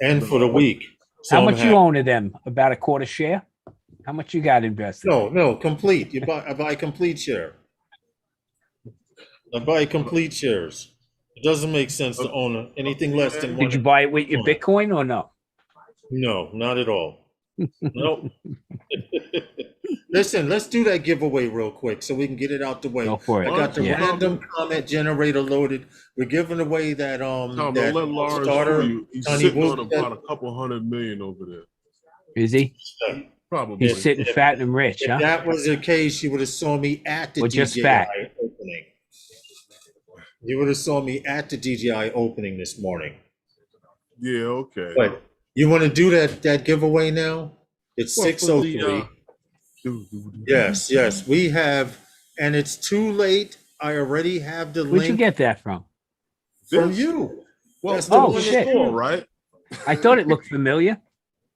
and for the week. So how much you own of them? About a quarter share? How much you got invested? No, complete. I buy complete share. I buy complete shares. It doesn't make sense to own anything less than one. Did you buy it with your Bitcoin or no? No, not at all. Nope. Listen, let's do that giveaway real quick so we can get it out the way. Go for it. I got the Yeah. random comment generator loaded. We're giving away that Tom, don't that let Lawrence starter fool you. He's Tiny sitting on Whoop about a couple $100 million over there. Is he? Probably. He's sitting fat and rich, If huh? that was the case, you would have saw me at the Or just DJI fat. opening. You would have saw me at the DJI opening this morning. Yeah, okay. But you want to do that giveaway now? It's Well, for 6:03. Yes, we have, and it's too late. I already have the Where'd you link get that from? from This? you. Well, That's the oh, one shit. store, right? I thought it looked familiar.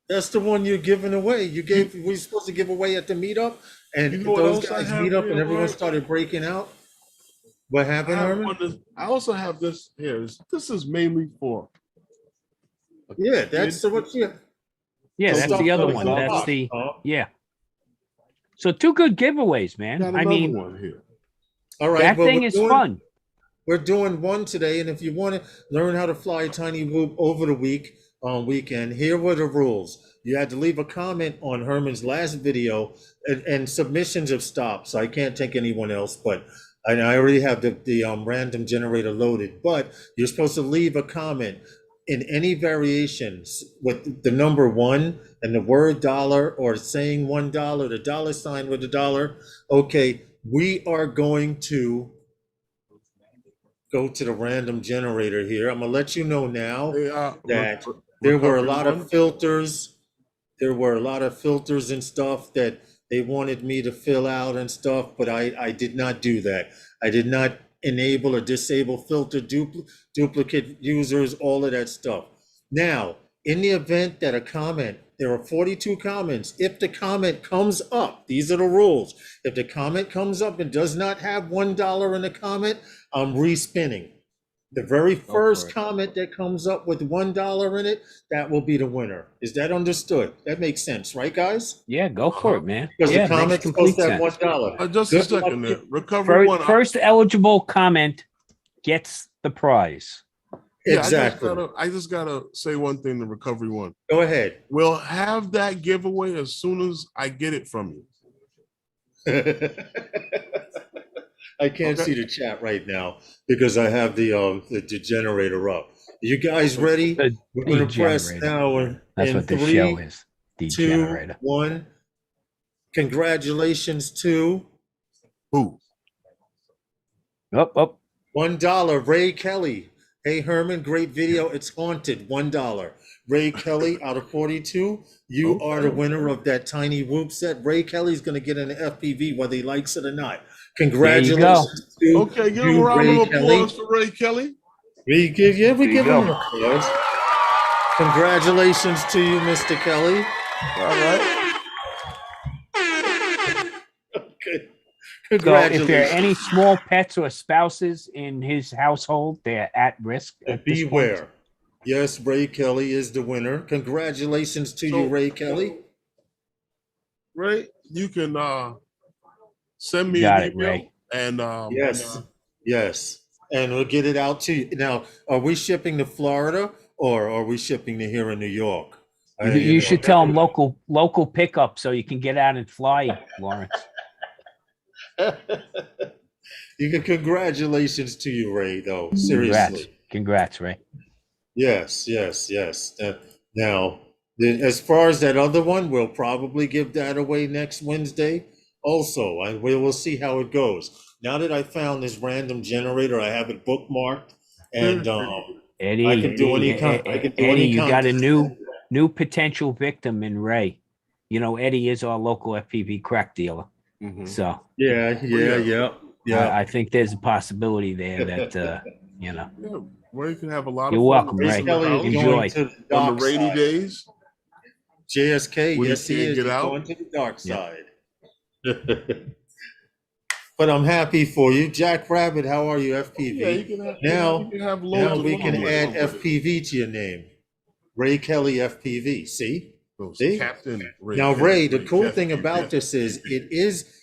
That's the one you're giving away. We were supposed to give away at the meetup, and You know what those else I guys have meet up, here, and everyone Ryan? started breaking out. What happened, Herman? I also have this here. This is mainly for. Yeah, that's the what you. Yeah, So that's stuff the other that one. is That's unlocked, the huh? yeah. So two good giveaways, man. Got I another mean, one here. All right, that well, thing is fun. We're doing one today, and if you want to learn how to fly a tiny whoop over the weekend, here were the rules. You had to leave a comment on Herman's last video, and submissions have stopped, so I can't take anyone else. But I already have the random generator loaded. But you're supposed to leave a comment in any variations with the number 1 and the word dollar, or saying $1, the dollar sign with the dollar. Okay, we are going to go to the random generator here. I'm gonna let you know now that there were a lot of filters. There were a lot of filters and stuff that they wanted me to fill out and stuff, but I did not do that. I did not enable or disable filter duplicate users, all of that stuff. Now, in the event that there are 42 comments. If the comment comes up, these are the rules. If the comment comes up and does not have $1 in the comment, I'm respinning. The very first comment that comes up with $1 in it, that will be the winner. Is that understood? That makes sense, right, guys? Yeah, go for it, man. Because Yeah, the comment's supposed to have $1. Just Good a second luck. there. Recovery one. First eligible comment gets the prize. Yeah, Exactly. I just gotta say one thing to Recovery One. Go ahead. We'll have that giveaway as soon as I get it from you. I can't see the chat right now because I have the generator up. You guys ready? We're going to press now. That's what this show is. The 2, generator. 1. Congratulations to Who? Up. $1. Ray Kelly. Hey Herman, great video. It's haunted. $1. Ray Kelly out of 42. You are the winner of that tiny whoop set. Ray Kelly's going to get an FPV whether he likes it or not. Congratulations to Okay, give him a round of applause for Ray Kelly. We give him an applause. Congratulations to you, Mr. Kelly. All right. Okay. So Congratulations. if there are any small pets or spouses in his household, they're at risk. At this Beware. point. Yes, Ray Kelly is the winner. Congratulations to you, Ray Kelly. Ray, you can send me Got an it, email. Ray. And Yes. And we'll get it out to you. Now, are we shipping to Florida or are we shipping to here in New York? You should tell them local pickup so you can get out and fly, Lawrence. Congratulations to you, Ray, though. Seriously. Congrats, Ray. Yes. Now, as far as that other one, we'll probably give that away next Wednesday also, and we will see how it goes. Now that I found this random generator, I have it bookmarked, and Eddie, I can do any Eddie, you got a new potential victim in Ray. You know, Eddie is our local FPV crack dealer. Mhm. So yeah. I think there's a possibility there that you know. Yeah, Ray can have a lot You're of fun. welcome, Ray Ray. Kelly is Enjoy. going to the On dark the rainy side. days. JSK, When yes, you he can't is. get He's out. going to the dark side. But I'm happy for you. Jack Rabbit, how are you, FPV? Yeah, you can have, Now- you can have Now loads of we fun can with add it. FPV to your name. Ray Kelly FPV. See? Those See? Captain Ray Now, Kelly, Ray, the cool Kelly, thing about yeah. this is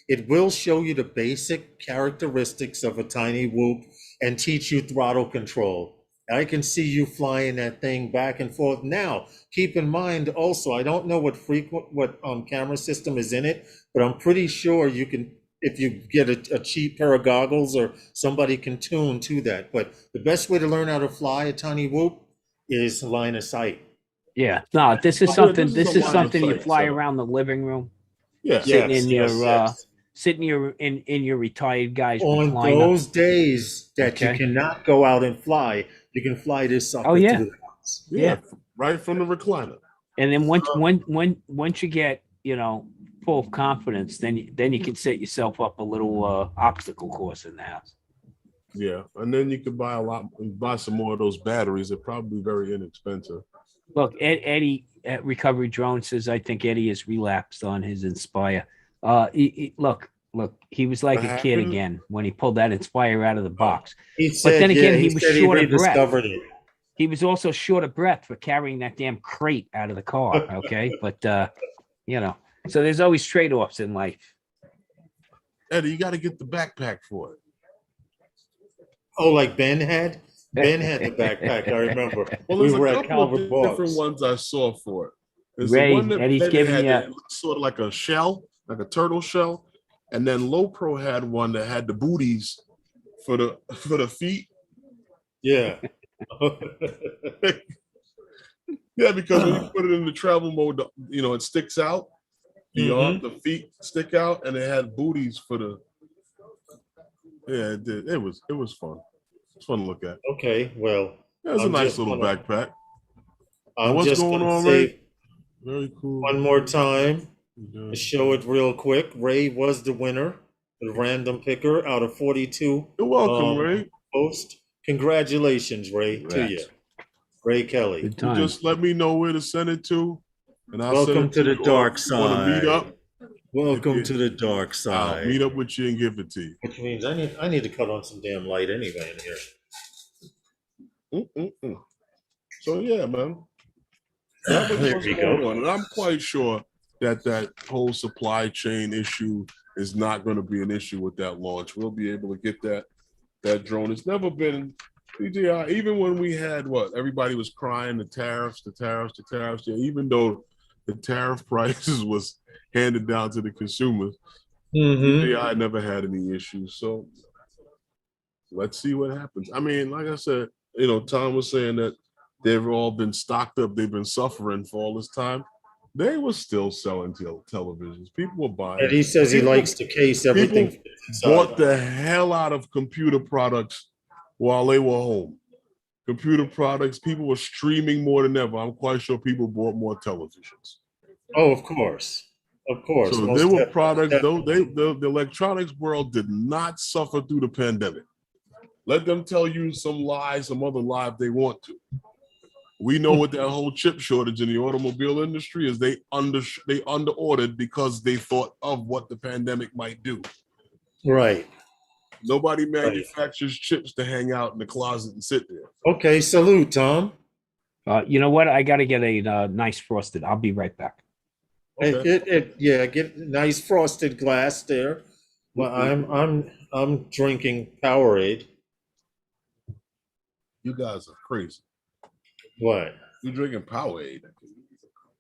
it will show you the basic characteristics of a tiny whoop and teach you throttle control. I can see you flying that thing back and forth. Now, keep in mind also, I don't know what camera system is in it, but I'm pretty sure you can, if you get a cheap pair of goggles or somebody can tune to that. But the best way to learn how to fly a tiny whoop is line of sight. Yeah. No, this is Oh, something. this is This a is line of something you sight fly setup. around the living room, Yeah. sitting Yes, in yes, your yes. sitting in your retired guy's On recliner. those days that you Okay. cannot go out and fly, you can fly this sucker Oh, yeah. through the house. Yeah, right from the recliner. And then once you get, you know, full of confidence, then you can set yourself up a little obstacle course in the house. Yeah, and then you could buy some more of those batteries. They're probably very inexpensive. Look, Eddie at Recovery Drone says, I think Eddie has relapsed on his Inspire. Look, he was like What a kid happened? again when he pulled that Inspire out of the box. He But said, then again, yeah, he was said short of breath. rediscovered it. He was also short of breath for carrying that damn crate out of the car. Okay, but you know, so there's always trade-offs in life. Eddie, you got to get the backpack for it. Oh, like Ben had? Ben had the backpack, I remember. Well, We there's were a at couple of Calvert different Bars. ones I saw for it. There's Ray, the one that Eddie's Ben giving had you- that looked sort of like a shell, like a turtle shell, and then Low Pro had one that had the booties for the feet. Yeah. Yeah, because when you put it in the travel mode, you know, it sticks out. The arm, the feet stick out, and it had booties for the. Yeah, it did. It was fun. It's fun to look at. Okay, well. It was a I'm nice just little gonna- backpack. I'm what's just going gonna on, say Ray? Very cool. one more time Yeah. to show it real quick. Ray was the winner, the random picker out of 42 You're welcome, Ray. posts. Congratulations, Ray, to you. Ray Kelly. Good You time. just let me know where to send it to, and I'll send Welcome it to the you. Or dark if you want to meet side. up? Welcome you- to the dark I'll side. meet up with you and give it to you. Which means I need to cut on some damn light anyway in here. So yeah, man. That was There what's we going go. on. And I'm quite sure that whole supply chain issue is not going to be an issue with that launch. We'll be able to get that drone. It's never been DJI, even when we had everybody was crying, the tariffs. Yeah, even though the tariff prices was handed down to the consumers, DJI never had any issues. So let's see what happens. I mean, like I said, you know, Tom was saying that they've all been stocked up. They've been suffering for all this time. They were still selling televisions. People were buying. And he says he likes to case everything. People bought the hell out of computer products while they were home. Computer products, people were streaming more than ever. I'm quite sure people bought more televisions. Oh, of course. Of course. So there were products, though, the electronics world did not suffer through the pandemic. Let them tell you some lies, some other lie if they want to. We know what that whole chip shortage in the automobile industry is. They under-ordered because they thought of what the pandemic might do. Right. Nobody manufactures chips to hang out in the closet and sit there. Okay, salute, Tom. You know what? I got to get a nice frosted. I'll be right back. Okay. Get nice frosted glass there. Well, I'm drinking Powerade. You guys are crazy. What? You're drinking Powerade.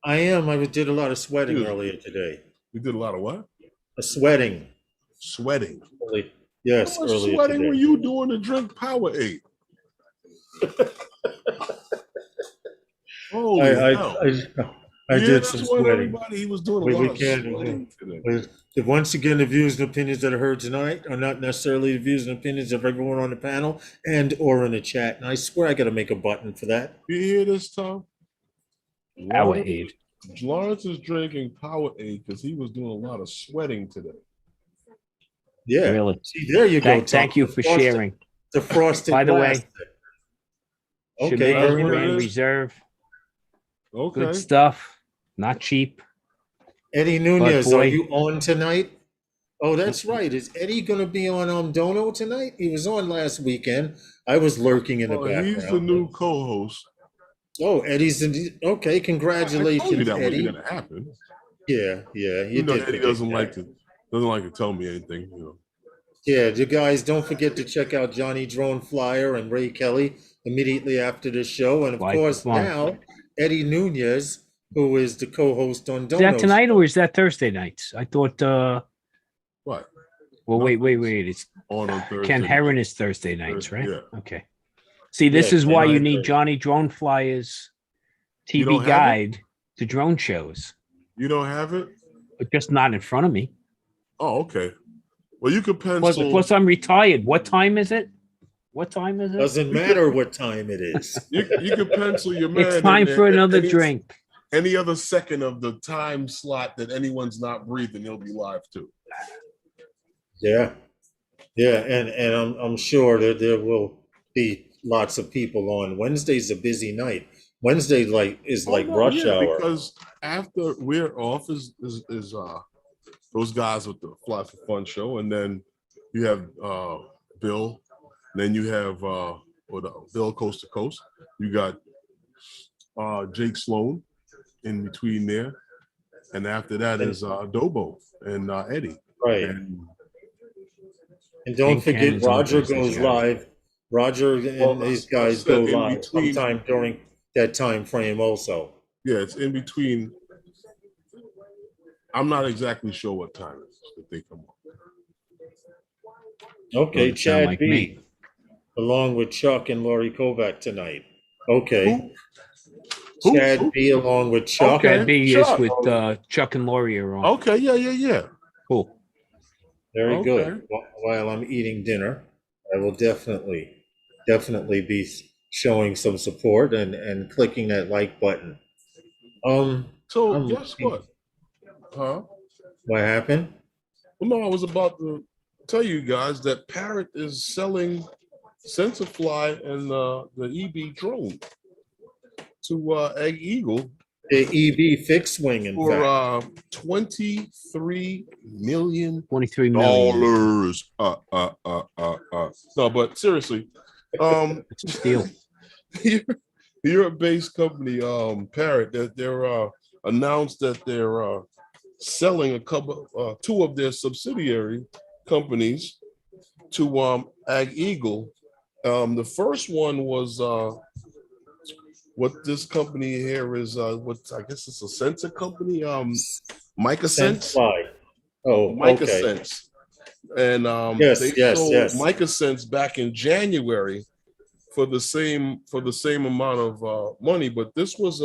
I am. I did a lot of sweating earlier today. You did a lot of what? Sweating. Sweating. Yes, How much earlier sweating today. were you doing to drink Powerade? Holy hell. I did that's some what sweating. everybody, he was doing a lot of sweating today. Once again, the views and opinions that are heard tonight are not necessarily the views and opinions of everyone on the panel and or in the chat. And I swear I got to make a button for that. You hear this, Tom? Powerade. Lawrence is drinking Powerade because he was doing a lot of sweating today. Yeah. Really? See, there you go. Tom. Thank you for sharing. The frosted By the glass. way, Okay, that's Shemaine what it Grand is. Reserve. Okay. Good stuff. Not cheap. Eddie Nunez, boy. are you on tonight? Oh, that's right. Is Eddie going to be on Dono tonight? He was on last weekend. I was lurking in the background. He's the new co-host. Oh, Eddie's okay. I Congratulations, told you that Eddie. wasn't gonna happen. Yeah. You know, did Eddie doesn't like to tell me anything. You know. Yeah, you guys don't forget to check out Johnny Drone Flyer and Ray Kelly immediately after the show. And of Like course, fun. now Eddie Nunez, who is the co-host on Is that Dono's. tonight or is that Thursday nights? I thought. What? Well, No, wait. It's on Thursday. Ken Herron is Thursday nights, right? Yeah. Okay. See, this Yeah, is why you tonight. need Johnny Drone Flyer's You don't TV have guide to drone shows, You don't have it? but just not in front of me. Oh, okay. Well, you could Plus, pencil. plus, I'm retired. What time is it? What time is it? Doesn't matter what time it is. You could pencil your man. It's time in for there. another drink. Any other second of the time slot that anyone's not breathing, he'll be live too. Yeah, and I'm sure that there will be lots of people on. Wednesday's a busy night. Wednesday is like rush hour. Because after we're off is those guys with the Fly for Fun show, and then you have Bill, then you have Bill Coast to Coast. You got Jake Sloan in between there, and after that is Dobo and Eddie. Right. And don't forget, Roger goes live. Roger and these guys go live sometime during that time frame also. Yeah, it's in between. I'm not exactly sure what time it is that they come on. Okay, Chad like B, me. along with Chuck and Lori Kovac tonight. Okay. Who? Chad B along with Chuck. Okay. Chad B Chuck. is with Chuck and Laurie are on. Okay, yeah. Cool. Very Okay. good. While I'm eating dinner, I will definitely be showing some support and clicking that like button. So guess what? Huh? What happened? Well, no, I was about to tell you guys that Parrot is selling senseFly and the EB drone to Egg Eagle The EB fixed wing, in for fact. $23 million. $23 million. No, but seriously, It's a steal. Europe-based company, Parrot, that they're announced that they're selling two of their subsidiary companies to Ag Eagle. The first one was what this company here is. What I guess it's a sensor company. MicaSense. senseFly. Oh, okay. MicaSense. And Yes, they yes, sold yes. MicaSense back in January for the same amount of money, but this was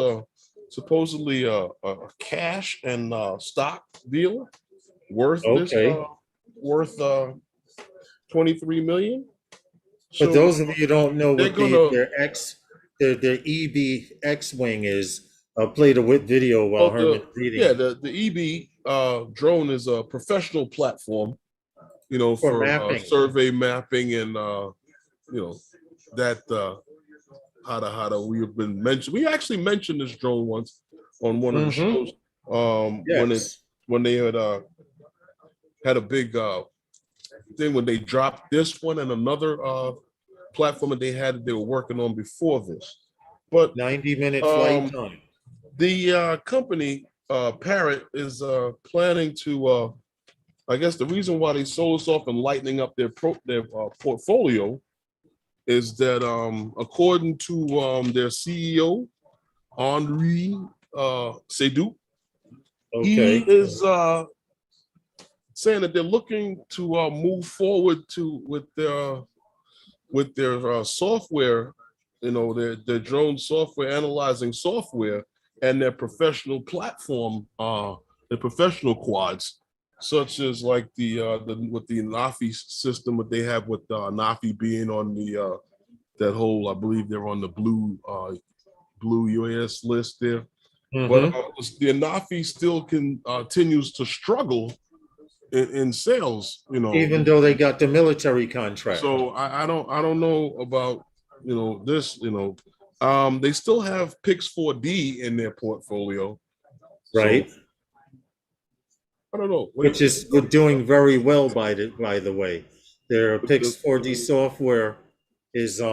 supposedly a cash and stock deal worth Okay. worth 23 million. For So those of you who don't know they're what gonna- their EB X-wing is, played a video while Herman's reading. Yeah, the EB drone is a professional platform, For for mapping. survey mapping and that how to we have been mentioned. We actually mentioned this drone once on one of the shows. Yes. When they had a big thing when they dropped this one and another platform that they were working on before this. But 90-minute flight time. the company Parrot is planning to I guess the reason why they sold us off and lightening up their portfolio is that according to their CEO Henri Seydoux, he Okay. is saying that they're looking to move forward with their software, their drone software analyzing software and their professional platform, their professional quads, such as like with the Nafi system that they have with Nafi being on the that whole, I believe they're on the blue US list there. But the Nafi still continues to struggle in sales, Even though they got the military contract. So I don't know about this. They still have Pix 4D in their portfolio, Right. So, I don't know. Which is doing very well by the way. Their Pix 4D software is Pix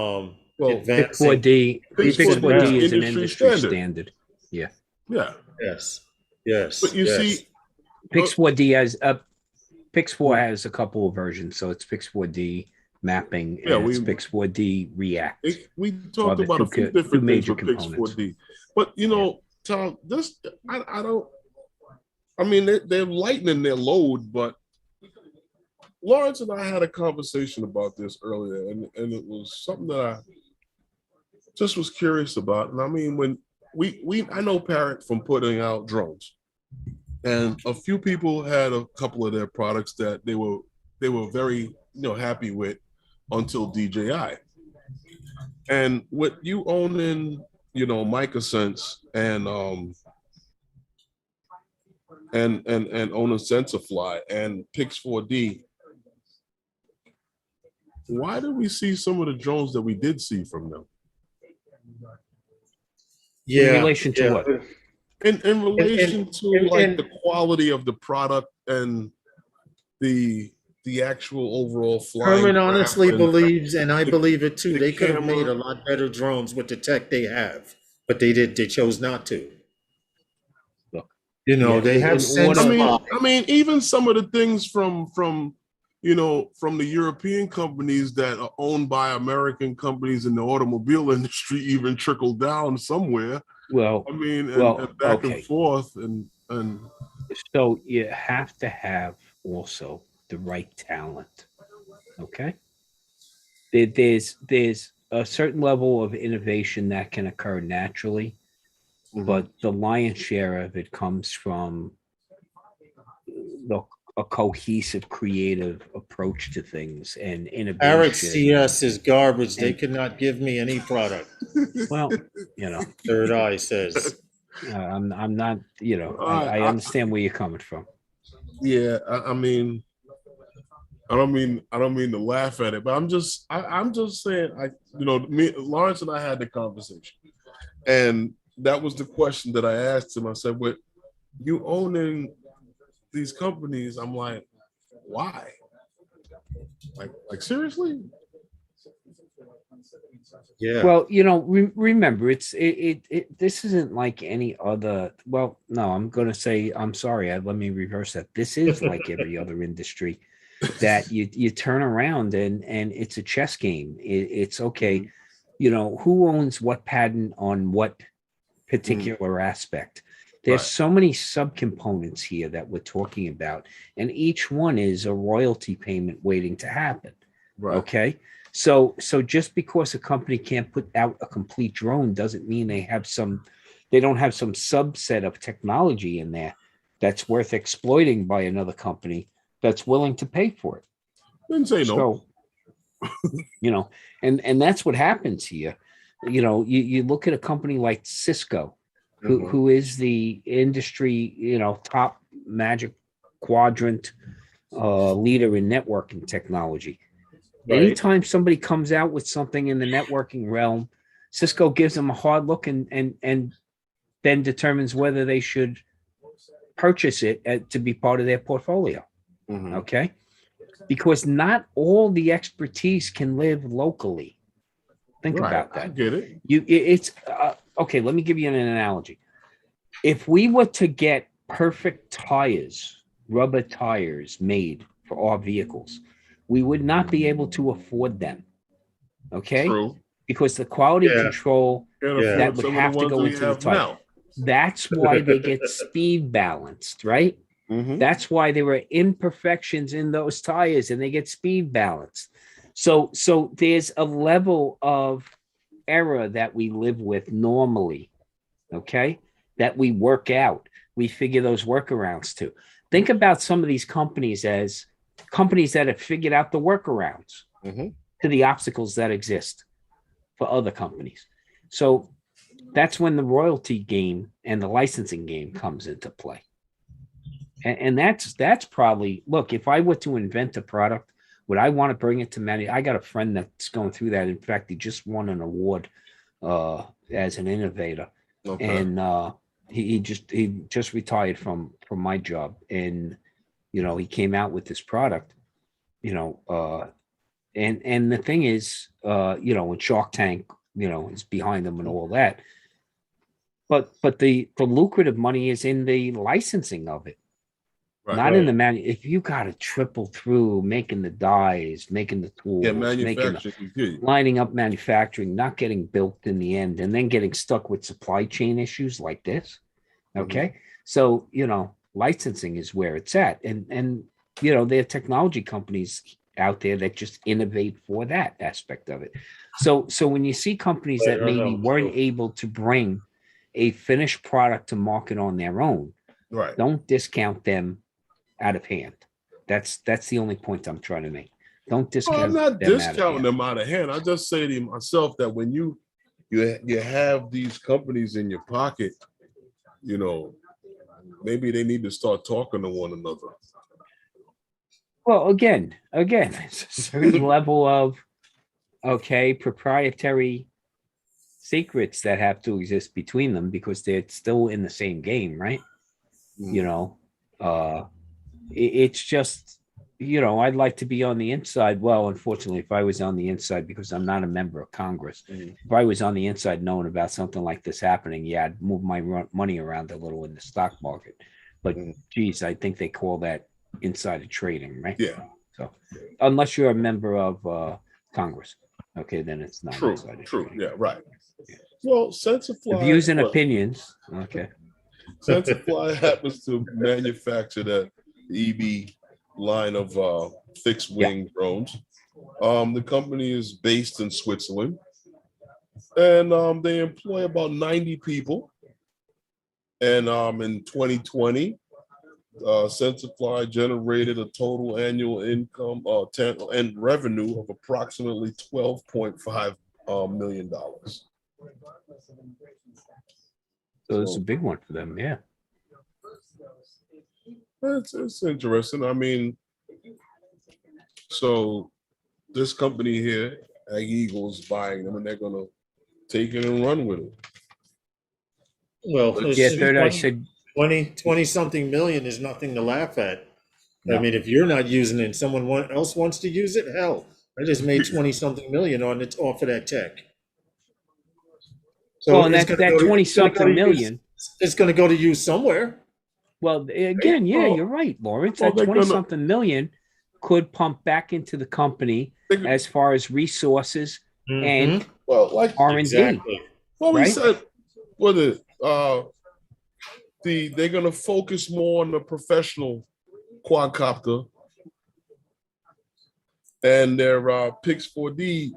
advancing. 4D. Pix Pix 4D is an industry industry standard. standard. Yeah. Yeah. Yes. But you see, Pix 4D has Pix 4 has a couple of versions, so it's Pix 4D, mapping, Yeah, and it's Pix 4D React. we Are talked the about a few two different things major with Pix components. 4D, but you know, Tom, this I don't. I mean, they're lightening their load, but Lawrence and I had a conversation about this earlier, and it was something that I just was curious about. And I mean, when I know Parrot from putting out drones, and a few people had a couple of their products that they were very happy with until DJI. And what you own in MicaSense and own a senseFly and Pix 4D, why did we see some of the drones that we did see from them? In relation to what? In relation to like the quality of the product and the actual overall flying. Herman honestly believes, and I the- believe it too, the they could have made camera. a lot better drones with the tech they have, but they chose not to. Look, They have senseFly. I mean, even some of the things from the European companies that are owned by American companies in the automobile industry even trickle down somewhere. Well, I mean, and back and forth, and so you have to have also the right talent. Okay, there's a certain level of innovation that can occur naturally, but the lion's share of it comes from a cohesive, creative approach to things and innovation. Parrot CS is garbage. They cannot give me any product. Well, Third Eye says. I'm not. I understand where you're coming from. Yeah, I mean, I don't mean to laugh at it, but I'm just saying. Lawrence and I had the conversation, and that was the question that I asked him. I said, "What you owning these companies?" I'm like, "Why? Like seriously?" Yeah. Well, remember, this isn't like any other. Well, no, I'm going to say, I'm sorry. Let me reverse that. This is like every other industry that you turn around and it's a chess game. It's okay. Who owns what patent on what particular aspect? There's so many subcomponents here that we're talking about, and each one is a royalty payment waiting to happen. Right. Okay. So just because a company can't put out a complete drone doesn't mean they don't have some subset of technology in there that's worth exploiting by another company that's willing to pay for it. Didn't say no. So, and that's what happens here. You look at a company like Cisco, who is the industry, top Magic Quadrant leader in networking technology. Right. Anytime somebody comes out with something in the networking realm, Cisco gives them a hard look and then determines whether they should purchase it to be part of their portfolio. Okay, because not all the expertise can live locally. Think about that. I get it. It's okay. Let me give you an analogy. If we were to get perfect tires, rubber tires made for our vehicles, we would not be able to afford them. Okay? True. Because the quality control that would have to go into the tire. Now. That's why they get speed balanced, right? That's why there are imperfections in those tires and they get speed balanced. So there's a level of error that we live with normally, okay? That we work out. We figure those workarounds to. Think about some of these companies as companies that have figured out the workarounds to the obstacles that exist for other companies. So that's when the royalty game and the licensing game comes into play. And that's probably, look, if I were to invent a product, would I want to bring it to many? I got a friend that's going through that. In fact, he just won an award as an innovator. Okay. And he just retired from my job. And he came out with this product, and the thing is, with Shark Tank, is behind them and all that. But the lucrative money is in the licensing of it. Not in the if you got to triple through making the dies, making the tools, lining up manufacturing, not getting built in the end, and then getting stuck with supply chain issues like this. Okay. So, licensing is where it's at. And there are technology companies out there that just innovate for that aspect of it. So when you see companies that maybe weren't able to bring a finished product to market on their own, don't discount them out of hand. That's the only point I'm trying to make. Don't discount. I'm not discounting them out of hand. I just say to myself that when you have these companies in your pocket, maybe they need to start talking to one another. Well, again, it's a certain level of proprietary secrets that have to exist between them because they're still in the same game, right? It's just, I'd like to be on the inside. Well, unfortunately, if I was on the inside, because I'm not a member of Congress, if I was on the inside knowing about something like this happening, I'd move my money around a little in the stock market. But geez, I think they call that insider trading, right? Yeah. So unless you're a member of Congress, then it's not true. Trading. Yeah, right. Yeah. Well, senseFly views and opinions. Okay. senseFly happens to manufacture the EB line of fixed wing drones. The company is based in Switzerland, and they employ about 90 people. And in 2020, senseFly generated a total annual income and revenue of approximately $12.5 million. So it's a big one for them, yeah. It's interesting. I mean, so this company here, Ag Eagle's buying them, and they're gonna take it and run with it. Well, third, I said 20 something million is nothing to laugh at. No. I mean, if you're not using it and someone else wants to use it, hell, I just made 20 something million off of that tech. So and that 20 something million, it's going to go to use somewhere. Well, again, you're right, Lawrence. That 20 something million could pump back into the company as far as resources and R&D. Exactly. Well, we said, they're going to focus more on the professional quadcopter and their Pix 4D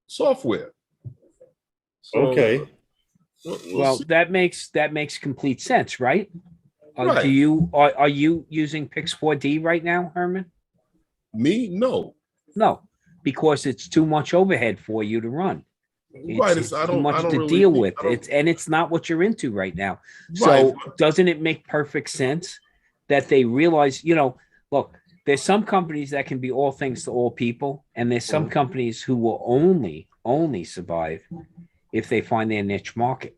software. So, okay. Well, that makes complete sense, right? Right. Are you using Pix 4D right now, Herman? Me? No, because it's too much overhead for you to run. It's too much to deal with. It's not what you're into right now. So doesn't it make perfect sense that they realize, look, there's some companies that can be all things to all people, and there's some companies who will only survive if they find their niche market.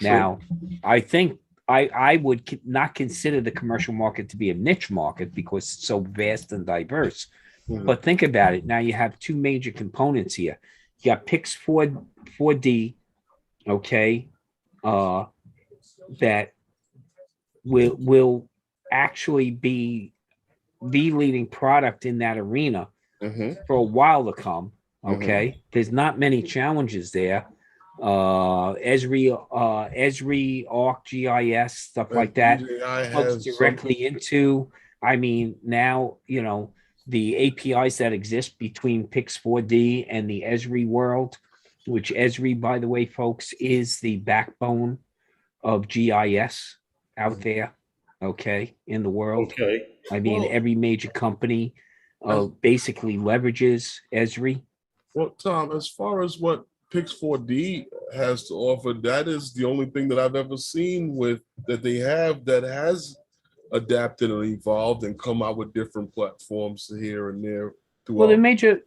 True. Now, I think I would not consider the commercial market to be a niche market because it's so vast and diverse. But think about it. Now you have two major components here. You got Pix 4D, that will actually be the leading product in that arena for a while to come. There's not many challenges there. Esri, ArcGIS, stuff like that plugs directly into. I mean, now the APIs that exist between Pix 4D and the Esri world, which Esri, by the way, folks, is the backbone of GIS out there, in the world. I mean, every major company basically leverages Esri. Well, Tom, as far as what Pix 4D has to offer, that is the only thing that I've ever seen that they have that has adapted and evolved and come out with different platforms here and there. Well, the major,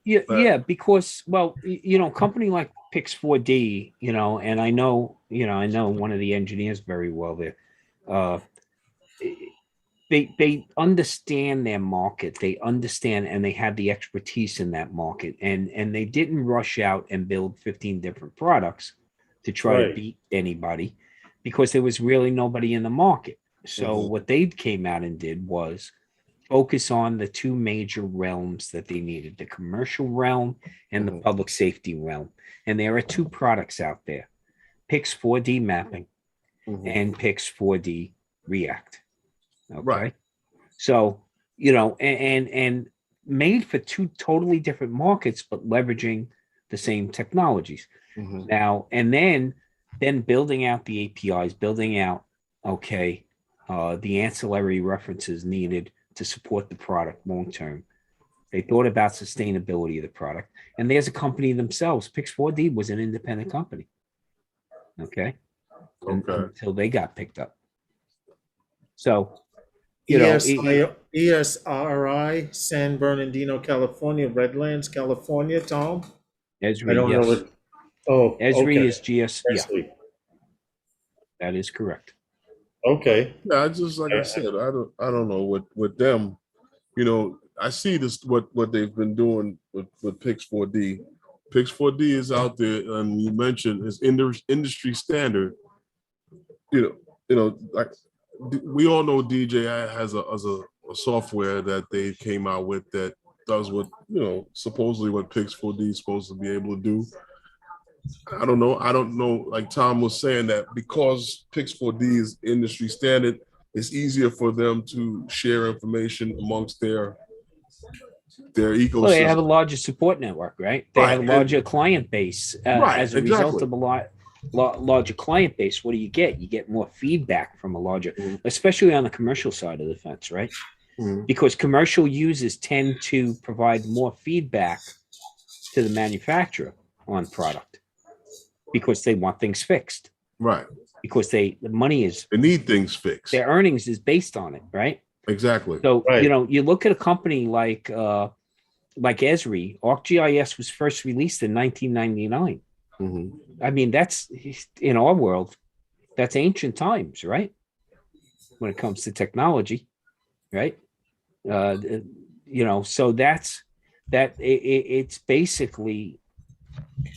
because company like Pix 4D, and I know one of the engineers very well there. They understand their market. They understand, and they have the expertise in that market. And they didn't rush out and build 15 different products to try to beat anybody, because there was really nobody in the market. So what they came out and did was focus on the two major realms that they needed, the commercial realm and the public safety realm. And there are two products out there, Pix 4D mapping and Pix 4D React. Okay. Right. So, and made for two totally different markets, but leveraging the same technologies. Now, and then building out the APIs, building out, the ancillary references needed to support the product long term. They thought about sustainability of the product. And there's a company themselves. Pix4D was an independent company. Okay. Until they got picked up. So, ESRI, San Bernardino, California, Redlands, California, Tom? Esri, I don't know what. Oh, Esri okay. is GS. Esri. Yeah, that is correct. Okay. Yeah, I just like I said, I don't know with them. I see this what they've been doing with Pix4D. Pix4D is out there, and you mentioned it's industry standard. Like we all know DJI has a software that they came out with that does what supposedly what Pix4D is supposed to be able to do. I don't know. Like Tom was saying, that because Pix4D is industry standard, it's easier for them to share information amongst their ecosystem. Well, they have a larger support network, right? They have a larger client base as a result of a larger client base. What do you get? You get more feedback from a larger, especially on the commercial side of the fence, right? Because commercial users tend to provide more feedback to the manufacturer on product because they want things fixed, right? Because the money is, they need things fixed. Their earnings is based on it, right? Exactly. So you look at a company like Esri. ArcGIS was first released in 1999. I mean, that's, in our world, that's ancient times, right? When it comes to technology, right? So it's basically,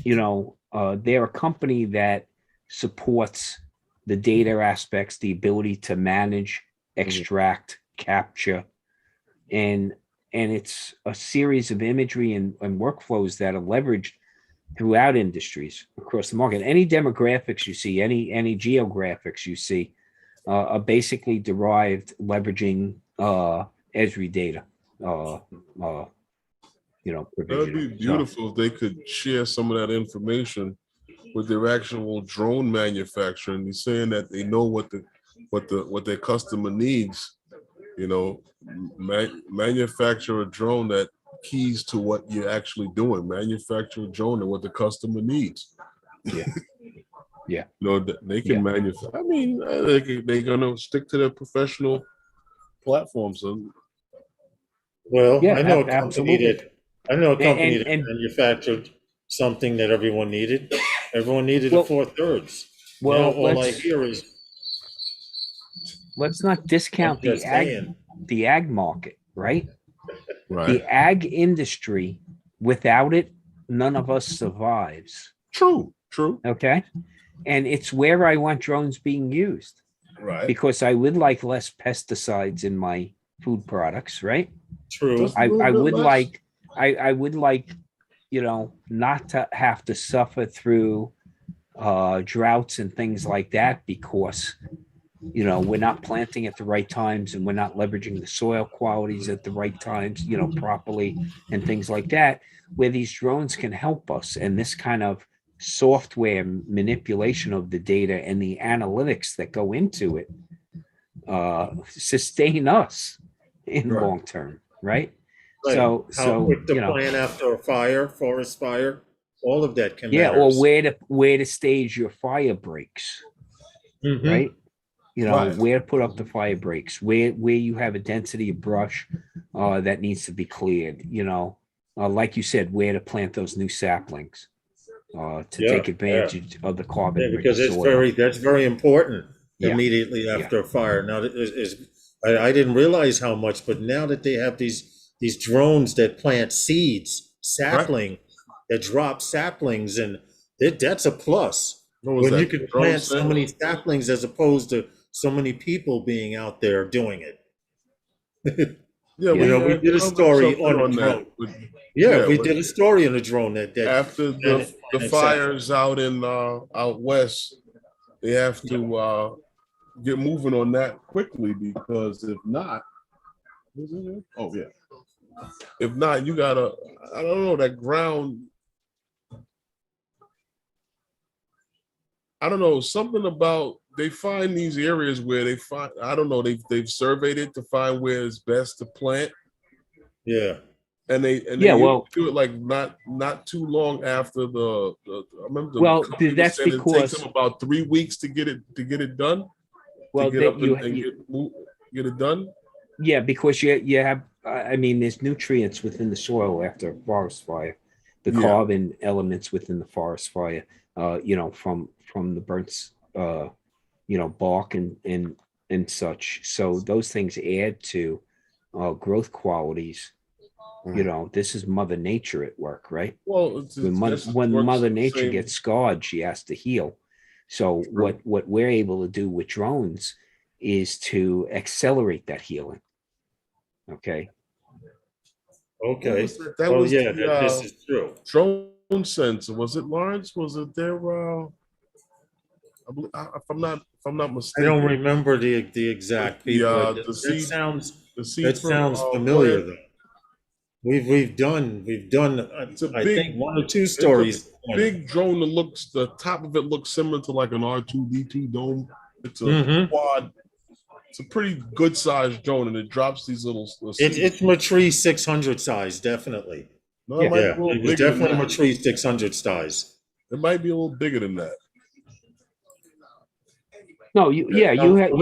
they're a company that supports the data aspects, the ability to manage, extract, capture, and it's a series of imagery and workflows that are leveraged throughout industries across the market. Any demographics you see, any geographics you see, are basically derived leveraging Esri data. That'd be beautiful if they could share some of that information with their actual drone manufacturing. He's saying that they know what their customer needs. Manufacture a drone that keys to what you're actually doing. Manufacture a drone and what the customer needs. Yeah. They can manufacture. I mean, they're gonna stick to their professional platforms. Well, I know a company absolutely. that manufactured something that everyone needed. Everyone needed a 4/3. Well, all I hear is, let's not discount the ag market, right? Right. The ag industry, without it, none of us survives. True. Okay. And it's where I want drones being used. Right. Because I would like less pesticides in my food products, right? True. I would like, not to have to suffer through droughts and things like that because, we're not planting at the right times and we're not leveraging the soil qualities at the right times, properly and things like that, where these drones can help us. And this kind of software manipulation of the data and the analytics that go into it sustain us in long term, right? So how quick to plan after a fire, forest fire, all of that can matter. Or where to stage your fire breaks, right? Where to put up the fire breaks, where you have a density of brush that needs to be cleared, like you said, where to plant those new saplings to take advantage of the carbon. Because that's very important immediately after a fire. Now, I didn't realize how much, but now that they have these drones that plant seeds, that drop saplings, and that's a plus. When you can plant so many saplings as opposed to so many people being out there doing it. Yeah, You We did a story on a drone. Yeah, we did a story on a drone that after the fires out in out west, they have to get moving on that quickly, because if not, oh yeah, if not, you gotta, I don't know, that ground, I don't know, something about, they find these areas where they find, I don't know, they've surveyed it to find where it's best to plant. Yeah. And they do it like not too long after I remember the company was saying it takes them about 3 weeks to get it done. Well, get it done. Yeah, because you have, I mean, there's nutrients within the soil after a forest fire, the carbon elements within the forest fire, from the burnt, bark and such. So those things add to growth qualities. This is Mother Nature at work, right? Well, when Mother Nature gets scarred, she has to heal. So what we're able to do with drones is to accelerate that healing. Okay. This is true. Drone sensor, was it Lawrence? Was it there? If I'm not mistaken. I don't remember the exact people. That sounds familiar though. We've done I think 1 or 2 stories. Big drone that the top of it looks similar to like an R2D2 dome. It's a quad. It's a pretty good sized drone, and it drops these little. It's Matrice 600 size, definitely. No, it was definitely Matrice 600 size. It might be a little bigger than that. No, you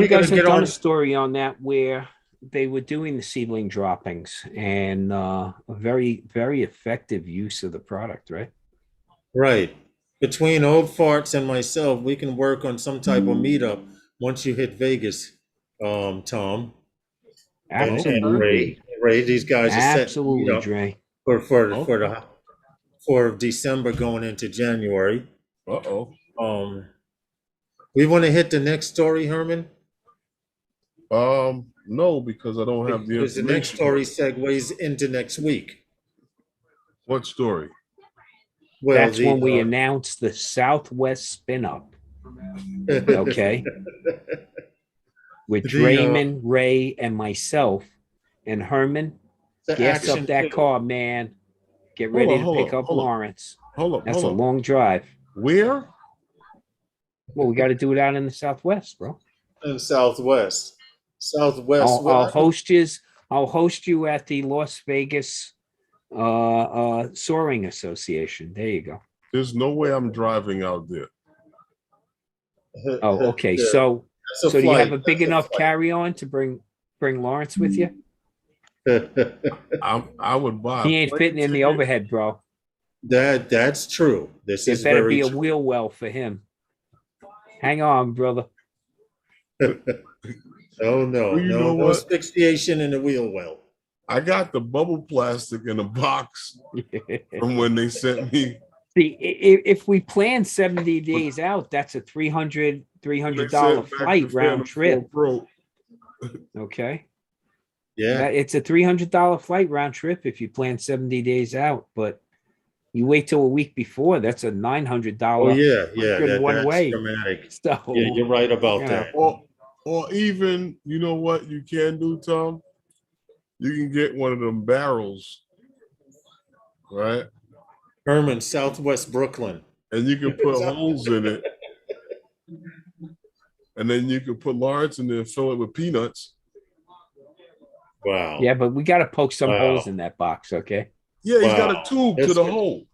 guys have done a story on that where they were doing the seedling droppings, and a very, very effective use of the product, right? Right. Between Old Farts and myself, we can work on some type of meetup once you hit Vegas, Tom. Absolutely. And Ray, these guys are absolutely, Dre. For December going into January. We want to hit the next story, Herman? No, because I don't have the information. The next story segues into next week. What story? Well, that's when we announced the Southwest spin-up. Okay. With Draymond, Ray, and myself, and Herman. Gas up that car, man. Get ready to pick up Lawrence. That's a long drive. Where? Well, we got to do it out in the Southwest, bro. In Southwest. I'll host you at the Las Vegas Soaring Association. There you go. There's no way I'm driving out there. Oh, okay. So do you have a big enough carry-on to bring Lawrence with you? I would buy. He ain't fitting in the overhead, bro. That's true. There better be a wheel well for him. Hang on, brother. Oh no, no asphyxiation in the wheel well. I got the bubble plastic in a box from when they sent me. See, if we plan 70 days out, that's a $300 flight round trip. Okay. Yeah. It's a $300 flight round trip if you plan 70 days out, but you wait till a week before, that's a $900. Oh yeah, one way. Dramatic. So, yeah, you're right about that. Or even, you know what you can do, Tom? You can get one of them barrels, right? Herman, Southwest Brooklyn. And you can put holes in it. And then you can put Lawrence in there and fill it with peanuts. Wow. Yeah, but we got to poke some holes in that box, okay? Yeah, he's got a tube to the hole.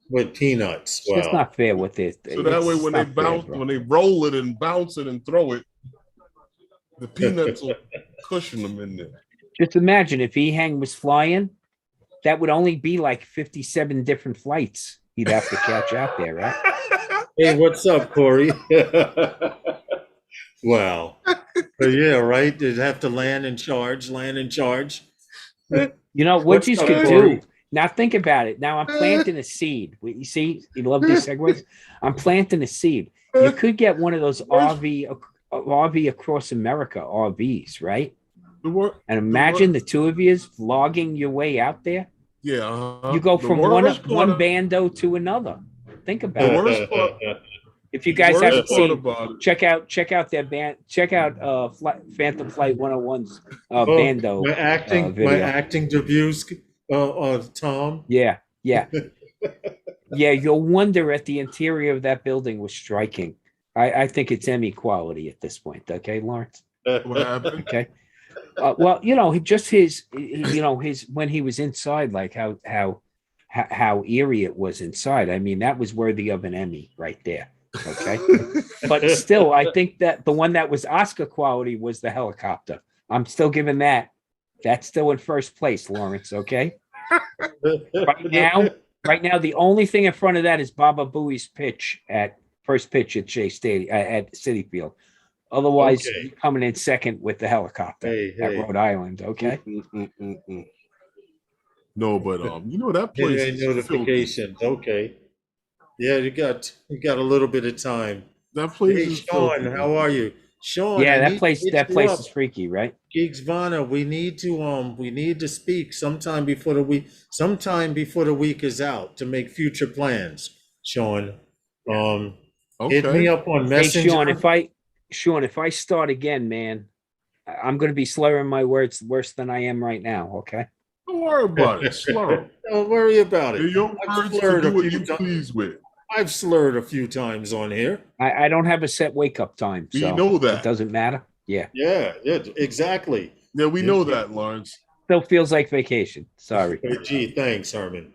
With peanuts. Wow. It's not fair with it. So that way when they bounce, when they roll it and bounce it and throw it, the peanuts will cushion them in there. Just imagine if Ehang was flying, that would only be like 57 different flights he'd have to catch out there, right? Hey, what's up, Corey? Wow. But yeah, right? They'd have to land in charge. You know, what you could do. Now think about it. Now I'm planting a seed. You see, you love these segues. I'm planting a seed. You could get one of those RV RV across America, RVs, right? The wor- And the imagine wor- the two of you vlogging your way out there. yeah, You go the from worst part one of bando to another. Think the about it. worst part If you the guys worst haven't part seen, about it. check out their band. Check out Phantom Flight 101's Oh, bando my video. acting debuts, Tom. Yeah, yeah, yeah. You'll wonder at the interior of that building was striking. I think it's Emmy quality at this point. Okay, Lawrence. What happened? Okay. Well, you know, just his, you know, his when he was inside, like how eerie it was inside. I mean, that was worthy of an Emmy right there. Okay. But still, I think that the one that was Oscar quality was the helicopter. I'm still giving that. That's still in first place, Lawrence. Okay. Right now, the only thing in front of that is Baba Booey's first pitch at Shea Stadium at Citi Field. Otherwise, Okay. you're coming in second with the helicopter at Rhode Island. Okay. No, but you know that place is filthy. Notifications. Okay. Yeah, you got a little bit of time. That place Hey, is Sean, filthy. how are you? Sean, Yeah, I that need place to hit you up. is freaky, right? Geeks Vana, we need to speak sometime before the week is out to make future plans, Sean. Hit me Okay. up on Hey, Messenger. Sean, if I start again, man, I'm going to be slurring my words worse than I am right now. Okay. Don't worry about it. Slur 'em. Don't worry about They're it. your I've words to slurred do a what few you times. please with. I've slurred a few times on here. I don't have a set wake up time, We so know it that. doesn't matter. Yeah. Yeah, exactly. Yeah, we know that, Lawrence. Still feels like vacation. Sorry. Hey, gee, thanks, Herman.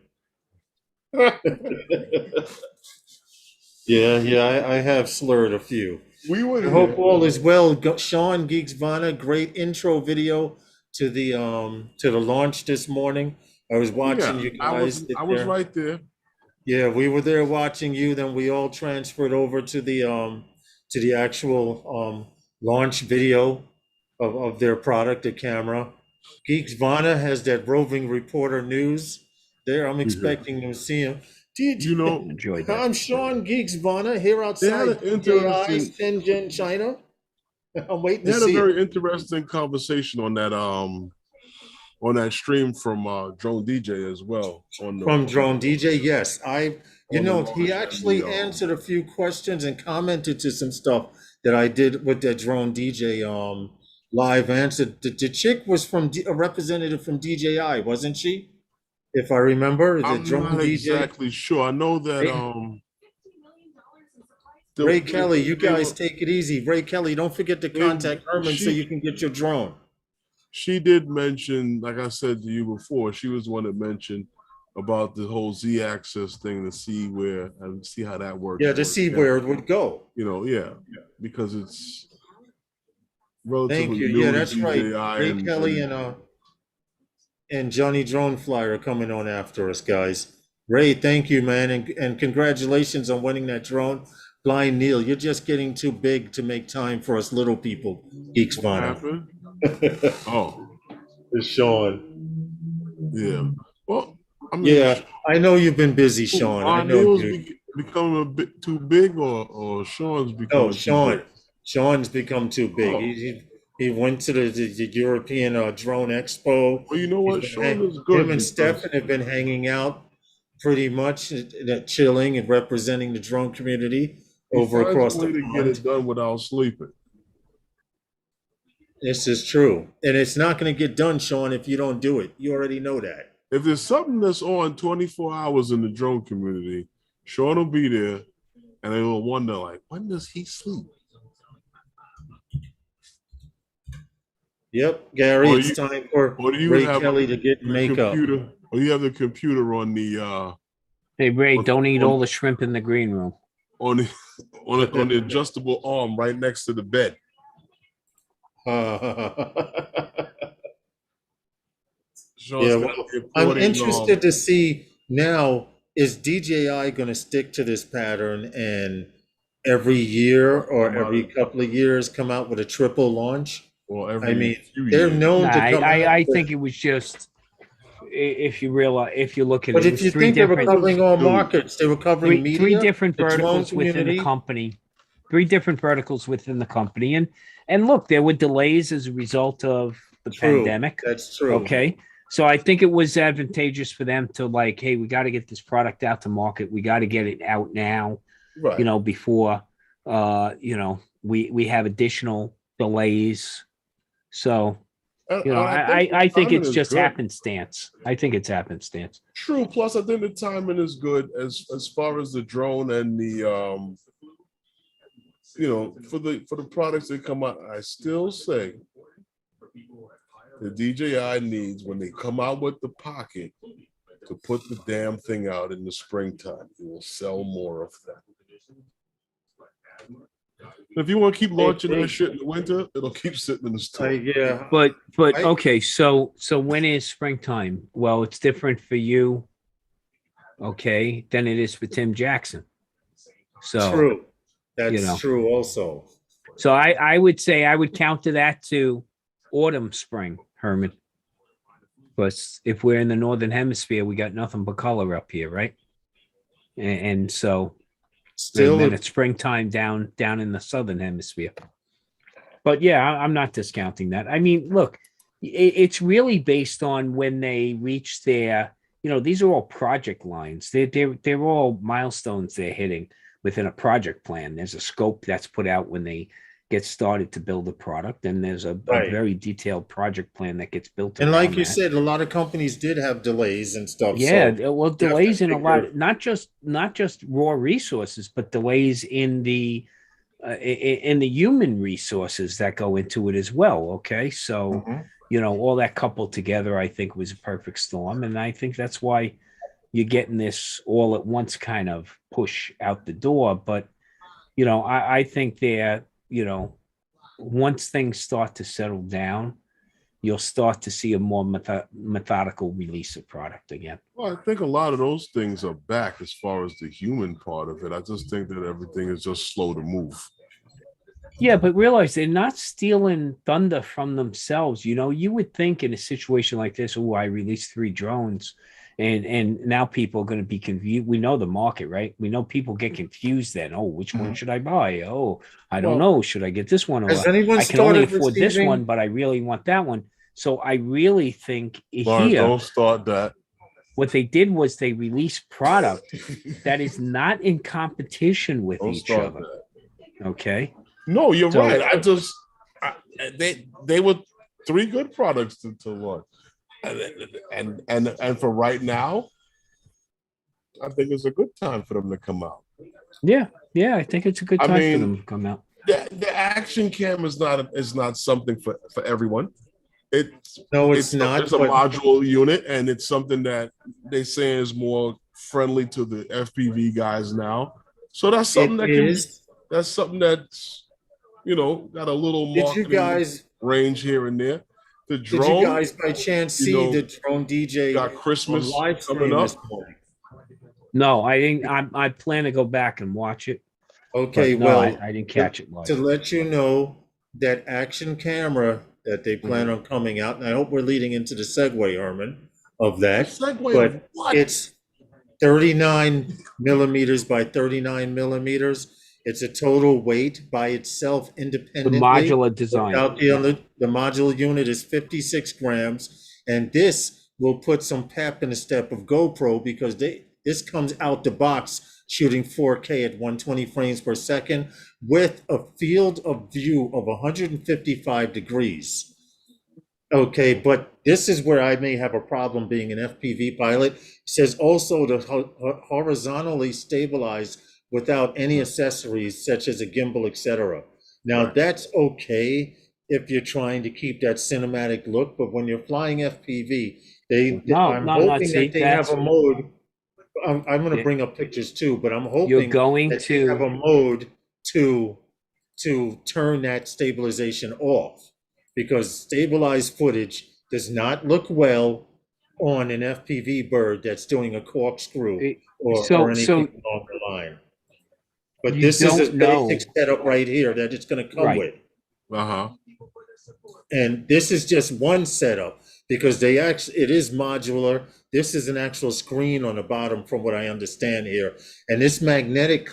Yeah, I have slurred a few. We would I hope all is well. Sean Geeks Vana, great intro video to the launch this morning. I was watching you guys. I was right there. Yeah, we were there watching you. Then we all transferred over to the actual launch video of their product, the camera. Geeks Vana has that roving reporter news there. I'm expecting to see him. You know, Enjoyed that. I'm Sean Geeks Vana here They outside had an DJI interesting- Shenzhen, China. I'm waiting they to had a see very it. interesting conversation on that stream from Drone DJ as well. From Drone DJ, yes. He launch actually and the, answered a few questions and commented to some stuff that I did with that Drone DJ live answer. The chick was a representative from DJI, wasn't she? If I remember, the I'm Drone not DJ. exactly sure. I know that Ray Kelly, you guys take it easy. Ray Kelly, don't forget to contact Herman so she- you can get your drone. She did mention, like I said to you before, she was the one that mentioned about the whole Z-axis thing to see how that works. Yeah, to see where it would go. You know, because it's relatively Thank you. new Yeah, to that's right. DJI Ray Kelly and Johnny Dronefly are coming on after us, guys. Ray, thank you, man, and congratulations on winning that drone. Blind Neil, you're just getting too big to make time for us little people. Geeks What Vana. happened? Oh, It's Sean. yeah. Well, I mean, Yeah, I know you've been busy, Sean. I know, Neil's dude. becoming a bit too big, or Sean's becoming No, too Sean. big? Sean's become too big. Oh. He went to the European Drone Expo. Well, you know what? He's Sean been is good. Him and Stefan have been hanging out pretty much, chilling and representing the drone community over across the to get pond. it done without sleeping. This is true. And it's not going to get done, Sean, if you don't do it. You already know that. If there's something that's on 24 hours in the drone community, Sean will be there, and they will wonder, like, when does he sleep? Yep, Gary, Or it's you- time for Or do you Ray have Kelly to get the makeup. computer? Or you have the computer on the Hey, Ray, On- don't eat on- all the shrimp in the green room. on the on the adjustable arm right next to the bed? Sean's Yeah, got well, the I'm recording, interested to see now, is DJI going to stick to this pattern and every year or every couple of years come out with a triple launch? Well, every I mean, few they're years. known Nah, to come out I with- think it was just if you look at But it, if was you three think they were different covering all markets, they were covering media, three different the drone verticals within the community. company three different verticals within the company, and look, there were delays as a result of the pandemic. That's true. Okay. So I think it was advantageous for them to like, hey, we got to get this product out to market. We got to get it out now, Right. you know, before, you know, we have additional delays. So, you know, I think it's just happenstance. I think it's happenstance. True. Plus, I think the timing is good as far as the drone and the you know, for the products that come out. I still say the DJI needs, when they come out with the Pocket, to put the damn thing out in the springtime. It will sell more of that. If you want to keep launching that shit in the winter, it'll keep sitting in the store. Yeah. But okay, so when is springtime? Well, it's different for you, okay, than it is for Tim Jackson. So True. That's you know. true also. So I would say I would counter that to autumn, spring, Herman. Because if we're in the northern hemisphere, we got nothing but color up here, right? And so Still, and then it's springtime down in the southern hemisphere. But yeah, I'm not discounting that. I mean, look, it's really based on when they reach their, you know, these are all project lines. They're all milestones they're hitting within a project plan. There's a scope that's put out when they get started to build a product, and there's a very detailed project plan that gets built. And like you said, a lot of companies did have delays and stuff. Yeah, so well, delays in a lot, not just raw resources, but delays in the human resources that go into it as well. Okay, so you know, all that coupled together, I think was a perfect storm, and I think that's why you're getting this all at once kind of push out the door. But you know, I think they're, you know, once things start to settle down, you'll start to see a more methodical release of product again. Well, I think a lot of those things are back as far as the human part of it. I just think that everything is just slow to move. Yeah, but realize they're not stealing thunder from themselves. You know, you would think in a situation like this, oh, I released 3 drones, and now people are going to be confused. We know the market, right? We know people get confused then. Oh, which one should I buy? Oh, I don't know. Should I get this one? Or I can only afford this one, but I really want that one. So I really think Lawrence, don't start that. What they did was they released product that is not in competition with each other. That. Okay. No, you're right. They were 3 good products to launch. And for right now, I think it's a good time for them to come out. Yeah, I think it's a good time for them to come out. The action cam is not something for everyone. It's not. It's a module unit, and it's something that they say is more friendly to the FPV guys now. So that's something that's something that's, you know, got a little marketing range here and there. The drone, did you guys by chance see the drone DJ got Christmas live coming up? No, I didn't. I plan to go back and watch it. Okay, no, well, I didn't catch it live. To let you know, that action camera that they plan on coming out, and I hope we're leading into the segue, Herman, of that. But it's 39 millimeters by 39 millimeters. It's a total weight by itself independently. The modular design. The modular unit is 56 grams. And this will put some pep in the step of GoPro, because this comes out the box shooting 4K at 120 frames per second with a field of view of 155 degrees. Okay, but this is where I may have a problem being an FPV pilot. It says also to horizontally stabilize without any accessories such as a gimbal, etc. Now that's okay if you're trying to keep that cinematic look, but when you're flying FPV, I'm hoping that they have a mode. I'm going to bring up pictures too, but I'm hoping that they have a mode to turn that stabilization off, because stabilized footage does not look well on an FPV bird that's doing a corkscrew or anything along the line. But this is a basic setup right here that it's going to come with. And this is just one setup, because it is modular. This is an actual screen on the bottom, from what I understand here. And this magnetic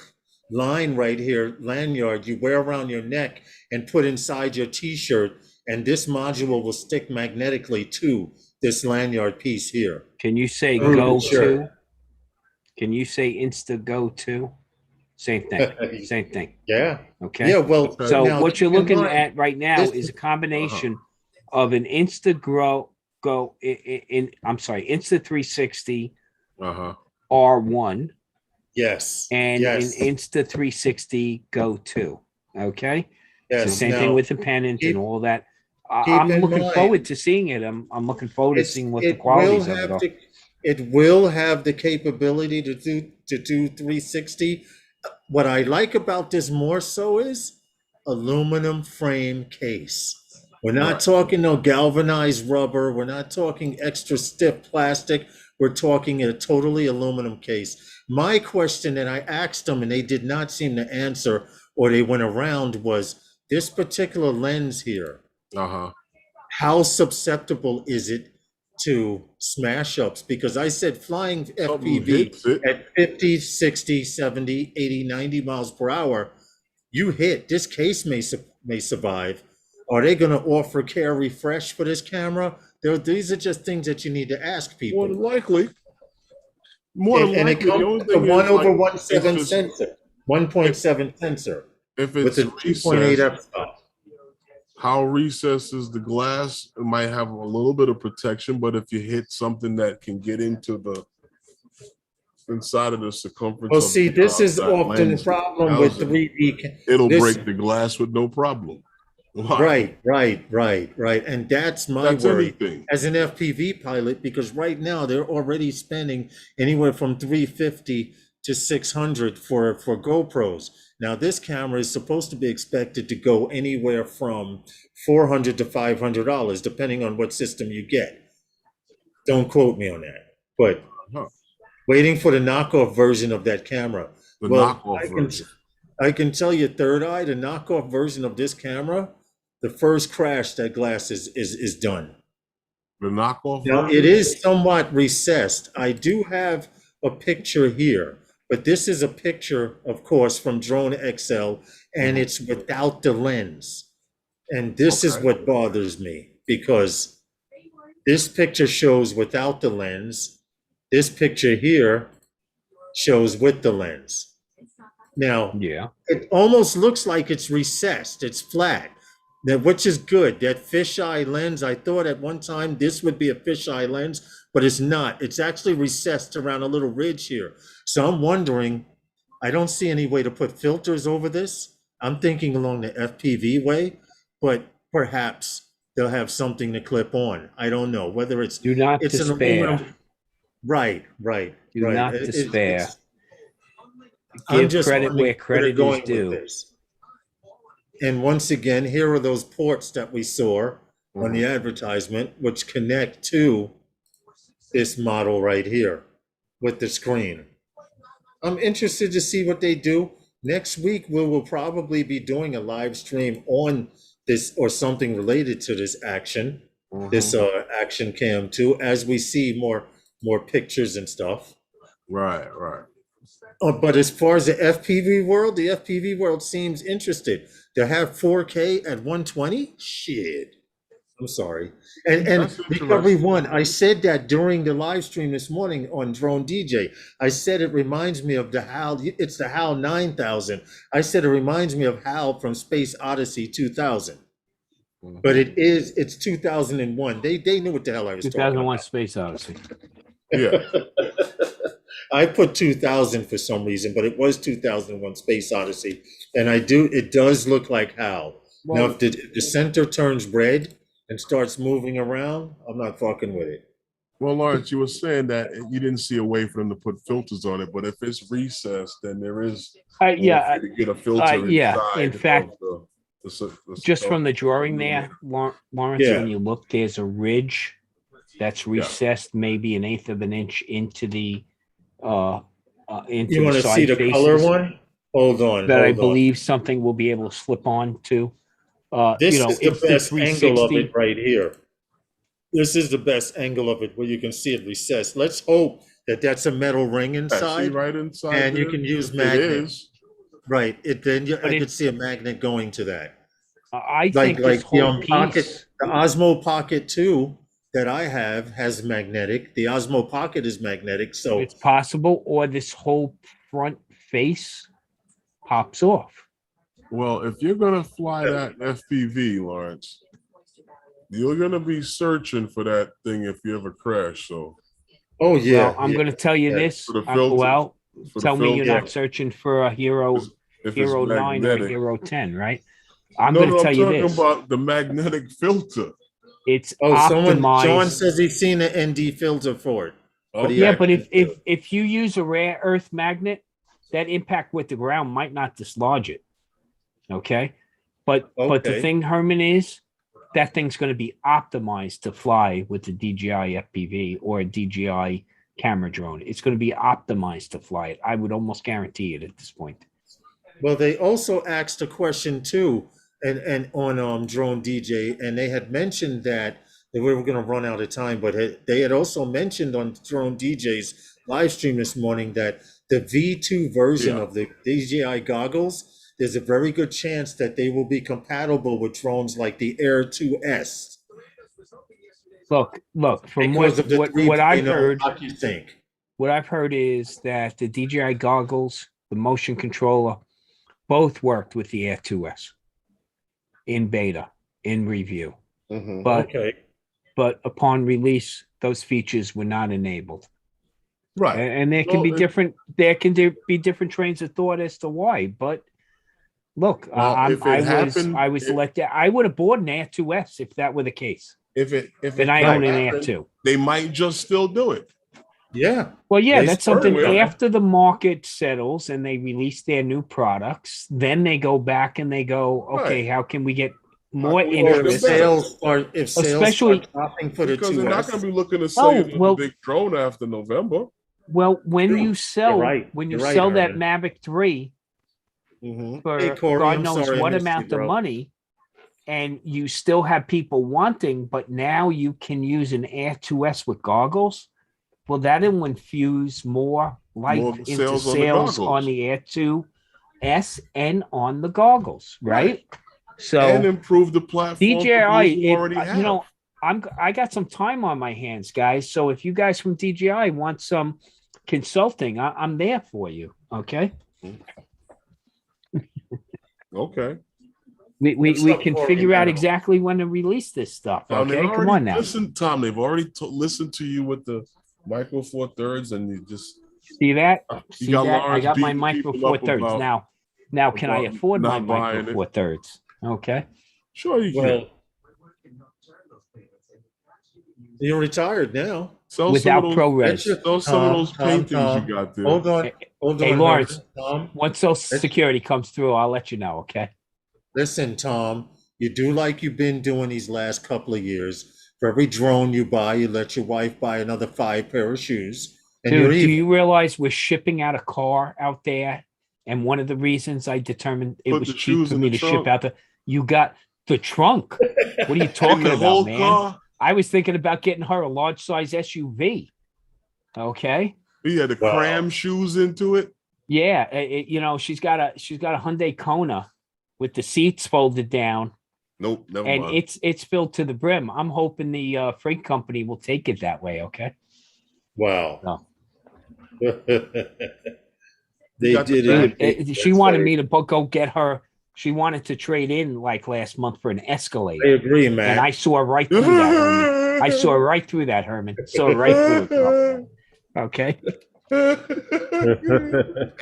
line right here, lanyard, you wear around your neck and put inside your t-shirt, and this module will stick magnetically to this lanyard piece here. Can you say Through the go shirt. to? Can you say Insta go to? Same thing. Same thing. Yeah. Okay. Yeah, well, So now what you're keep in looking mind, at right now this- is a combination of an Insta 360 R1 yes, and yes, an Insta 360 Go 2. Okay. It's the yes. same Now, thing with the pennant keep- and all that. keep I'm in looking mind- forward to seeing it. I'm looking forward to seeing what the it will qualities of it have are. it will have the capability to do 360. What I like about this more so is aluminum frame case. We're not Right. talking no galvanized rubber. We're not talking extra stiff plastic. We're talking a totally aluminum case. My question that I asked them and they did not seem to answer, or they went around, was this particular lens here. How susceptible is it to smash ups? Because I said flying Something FPV hits it. at 50, 60, 70, 80, 90 miles per hour, you hit. This case may survive. Are they going to offer care refresh for this camera? These are just things that you need to ask More than people. likely. More than And it likely, the comes only with the thing is 1/1.7 it's just, sensor, 1.7 sensor if with it's a 2.8 recessed, f-stop. how recessed is the glass? It might have a little bit of protection, but if you hit something that can get into the inside of the circumference Well, of see, this is that often the lens problem with housing, 3D. it'll This, break the glass with no problem. right. And that's my That's worry anything. as an FPV pilot, because right now they're already spending anywhere from 350 to 600 for GoPros. Now, this camera is supposed to be expected to go anywhere from $400 to $500, depending on what system you get. Don't quote me on that, but waiting for the knockoff version of that camera. The Well, knockoff version. I can tell you, Third Eye, the knockoff version of this camera, the first crash, that glass is done. The knockoff Now, version? it is somewhat recessed. I do have a picture here, but this is a picture, of course, from Drone XL, and it's without the lens. And this is Okay. what bothers me, because this picture shows without the lens. This picture here shows with the lens. Now, Yeah. it almost looks like it's recessed. It's flat, which is good. That fisheye lens, I thought at one time this would be a fisheye lens, but it's not. It's actually recessed around a little ridge here. So I'm wondering, I don't see any way to put filters over this. I'm thinking along the FPV way, but perhaps they'll have something to clip on. I don't know whether it's Do not an despair. aluminum. Right. Do not despair. I'm Give just credit wondering where credit they're is going with due. this. And once again, here are those ports that we saw on the advertisement, which connect to this model right here with the screen. I'm interested to see what they do. Next week, we will probably be doing a live stream on this or something related to this action, this action cam 2, as we see more pictures and stuff. Right. But as far as the FPV world seems interested. To have 4K at 120? Shit. I'm sorry. And That's Recovery interesting. One, I said that during the live stream this morning on Drone DJ. I said it reminds me of the HAL, it's the HAL 9000. I said it reminds me of HAL from Space Odyssey 2000. But it's 2001. They knew what the hell I was talking 2001 about. Space Odyssey. Yeah. I put 2000 for some reason, but it was 2001 Space Odyssey. And it does look like HAL. Now, if the center turns red and starts moving around, I'm not fucking with it. Well, Lawrence, you were saying that you didn't see a way for them to put filters on it, but if it's recessed, then there is a way to get a filter inside. In fact, the just from the drawing there, Lawrence, when you look, there's a ridge that's recessed maybe 1/8 of an inch into the into You want to see the color one? Hold on. That I believe something will be able to slip on to. This is the best angle of 360. it right here. This is the best angle of it where you can see it recessed. Let's hope that that's a metal ring inside. See right inside and there? you can use If it magnets. is, Right. But I could see a magnet going to that. I Like think this the whole Pocket, piece, the Osmo Pocket 2 that I have has magnetic. The Osmo Pocket is magnetic, so it's possible, or this whole front face pops off. Well, if you're gonna fly that FPV, Lawrence, you're gonna be searching for that thing if you ever crash. So oh yeah, Well, I'm yeah, going to tell you yeah. this. for the filter, Well, for the tell me you're filter, Yeah. not searching for a Hero if it's Hero 9 or a magnetic. Hero 10, right? I'm No, going to no, I'm tell you talking this. about the magnetic filter. It's Oh, John optimized. says he's seen an ND filter for it. But Yeah, Okay. but actually, if you use a rare earth magnet, that impact with the ground might not dislodge it. Okay? But the okay. thing, Herman, is that thing's going to be optimized to fly with the DJI FPV or a DJI camera drone. It's going to be optimized to fly it. I would almost guarantee it at this point. Well, they also asked a question too, and on Drone DJ, and they had mentioned that we were going to run out of time, but they had also mentioned on Drone DJ's live stream this morning that the V2 version Yeah. of the DJI goggles, there's a very good chance that they will be compatible with drones like the Air 2S. Look. From Because of the what I've 3.0 heard, OcuSync. what I've heard is that the DJI goggles, the motion controller, both worked with the Air 2S in beta, in review. Mhm. Okay. But upon release, those features were not enabled. Right. And there can Well, be different. There can be different trains of thought as to why. But look, Well, if it happened- I was let down. I would have bought an Air 2S if that were the case. if it Then I own an Air happened, 2. they might just still do it. Yeah. Well, yeah, They that's something will. after the market settles and they release their new products. Then they go back and they go, okay, Right. how can we get more can we Or make interest? it better? if sales Especially- start dropping for the Because they're not 2S. going to be looking to sell you Oh, the well- big drone after November. Well, when True. you sell, You're right. when you You're right, sell that Herman. Mavic 3 Mm-hmm. for Hey, Corey, God I'm knows sorry I what missed you, amount of bro. money, and you still have people wanting, but now you can use an Air 2S with goggles. Well, that'll infuse more life More into sales on the sales goggles. on the Air 2S and on the goggles, right? So And improve the platform. for DJI, those who already have. you know, I got some time on my hands, guys. So if you guys from DJI want some consulting, I'm there for you. Okay, Okay. What's we up, can Corey figure out Mano? exactly when to release this stuff. Tom, Okay, they've come already on now. listened, Tom. They've already listened to you with the Micro Four Thirds, and you just See that? you See got that? I Lawrence got my beating Micro people Four up Thirds about- now. Can I about afford my not buying Micro it. Four Thirds? Okay. Sure you can. Well, you're retired now. Sell Without some of those, ProRes. sell some of those paintings you got there. Hold on. Hold on. Hey, Lawrence. Herman. Tom, Once Social Security comes through, I'll let you know. Okay. listen, Tom, you do like you've been doing these last couple of years. For every drone you buy, you let your wife buy another 5 pair of shoes. And Dude, you're do even. you realize we're shipping out a car out there? And one of the reasons I determined it Put was the cheap shoes for in me the to ship trunk. out you got the trunk. What are you In talking the about, whole man? car, I was thinking about getting her a large size SUV. Okay. he had the Wow. cram shoes into it. Yeah, she's got a Hyundai Kona with the seats folded down, Nope, never and mind. it's filled to the brim. I'm hoping the freight company will take it that way. Okay. Wow. No. They got the did Dude, it. she wanted me to go get her. She wanted to trade in like last month for an Escalade, I agree, man. and I saw right through that, Herman. I saw right through that, Herman. Saw right through it, bro. Okay.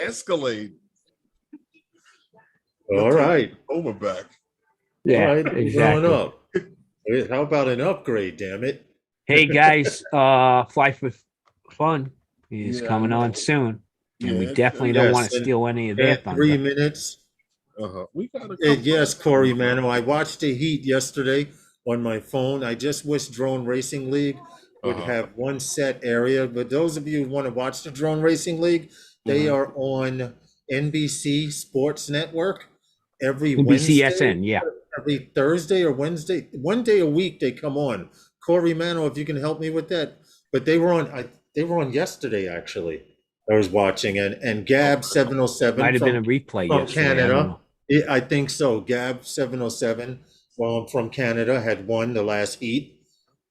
Escalade. All right. Over back. Yeah, All right. exactly. Going up. How about an upgrade, damn it? Hey guys, Fly for Fun is Yeah, coming I know. on soon, and we Yeah, definitely don't yes, want to and- steal any of their In 3 thunder. minutes. We got a couple. Yes, Corey Mano. I watched the Heat yesterday on my phone. I just wish Drone Racing League would have one set area. But those of you who want to watch the Drone Racing League, they are on NBC Sports Network every Wednesday. NBCSN, yeah. Every Thursday or Wednesday. One day a week they come on. Corey Mano, if you can help me with that. But they were on. They were on yesterday, actually. I was watching, and Gab 707 Might have been a from replay from yesterday. I don't Canada. know. I think so. Gab 707 from Canada had won the last heat,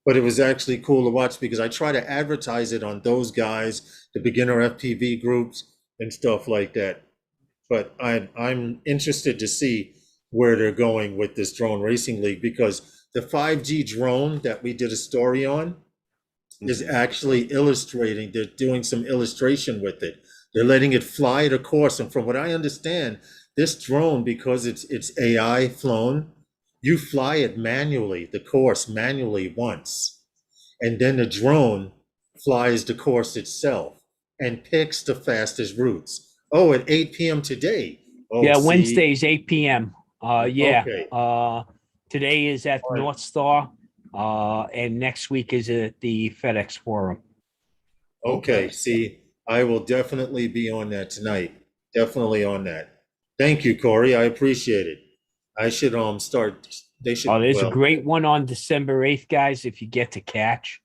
but it was actually cool to watch because I try to advertise it on those guys, the beginner FPV groups and stuff like that. But I'm interested to see where they're going with this drone racing league, because the 5G drone that we did a story on is actually illustrating. They're doing some illustration with it. They're letting it fly at a course. And from what I understand, this drone, because it's AI flown, you fly it manually, the course manually once. And then the drone flies the course itself and picks the fastest routes. Oh, at 8 p.m. today. Oh, Yeah, see? Wednesdays, 8 p.m. Yeah. Okay. Today is at All right. North Star, and next week is at the FedEx Forum. Okay, see, I will definitely be on that tonight. Definitely on that. Thank you, Corey. I appreciate it. I should start. They should. Oh, there's a Well, great one on December 8th, guys, if you get to catch.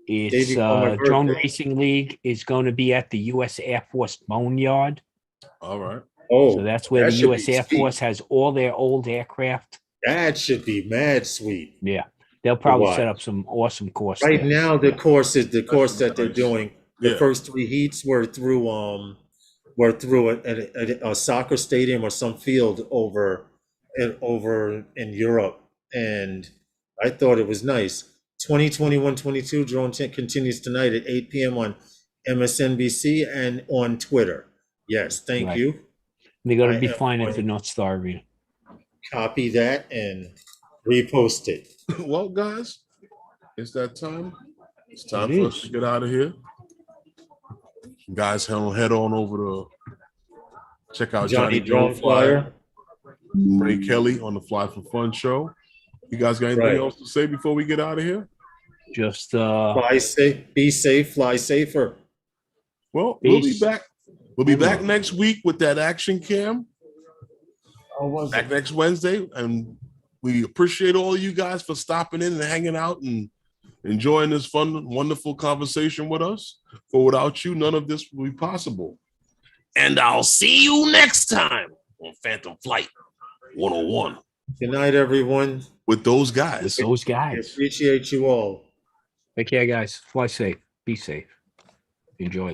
day It's before my Drone birthday. Racing League is going to be at the U.S. Air Force Boneyard. All right. Oh, So that's where that the should U.S. be Air sweet. Force has all their old aircraft. That should be mad sweet. Yeah. They'll probably watch. set up some awesome course Right there. now, the course that they're nice. doing. The Yeah. first three heats were through a soccer stadium or some field over in Europe, and I thought it was nice. 2021-22 drone tent continues tonight at 8 p.m. on MSNBC and on Twitter. Yes, thank Right. you. They're going I to be am flying at going the North Star Arena. Copy that and repost it. Well, guys, it's that time. It's time It for us is. to get out of here. Guys, head on over to check out Johnny Johnny Drone Flyer. Ray Kelly on the Fly for Fun show. You guys got anything Right. else to say before we get out of here? Just Fly safe, be safe, fly safer. Well, we'll be Peace. back. We'll be back next week with that action cam. Back next Wednesday, and we appreciate all of you guys for stopping in and hanging out and enjoying this fun, wonderful conversation with us. For without you, none of this would be possible. And I'll see you next time on Phantom Flight 101 Good night, everyone. with those guys. with those I guys. appreciate you all. Take care, guys. Fly safe. Be safe. Enjoy life.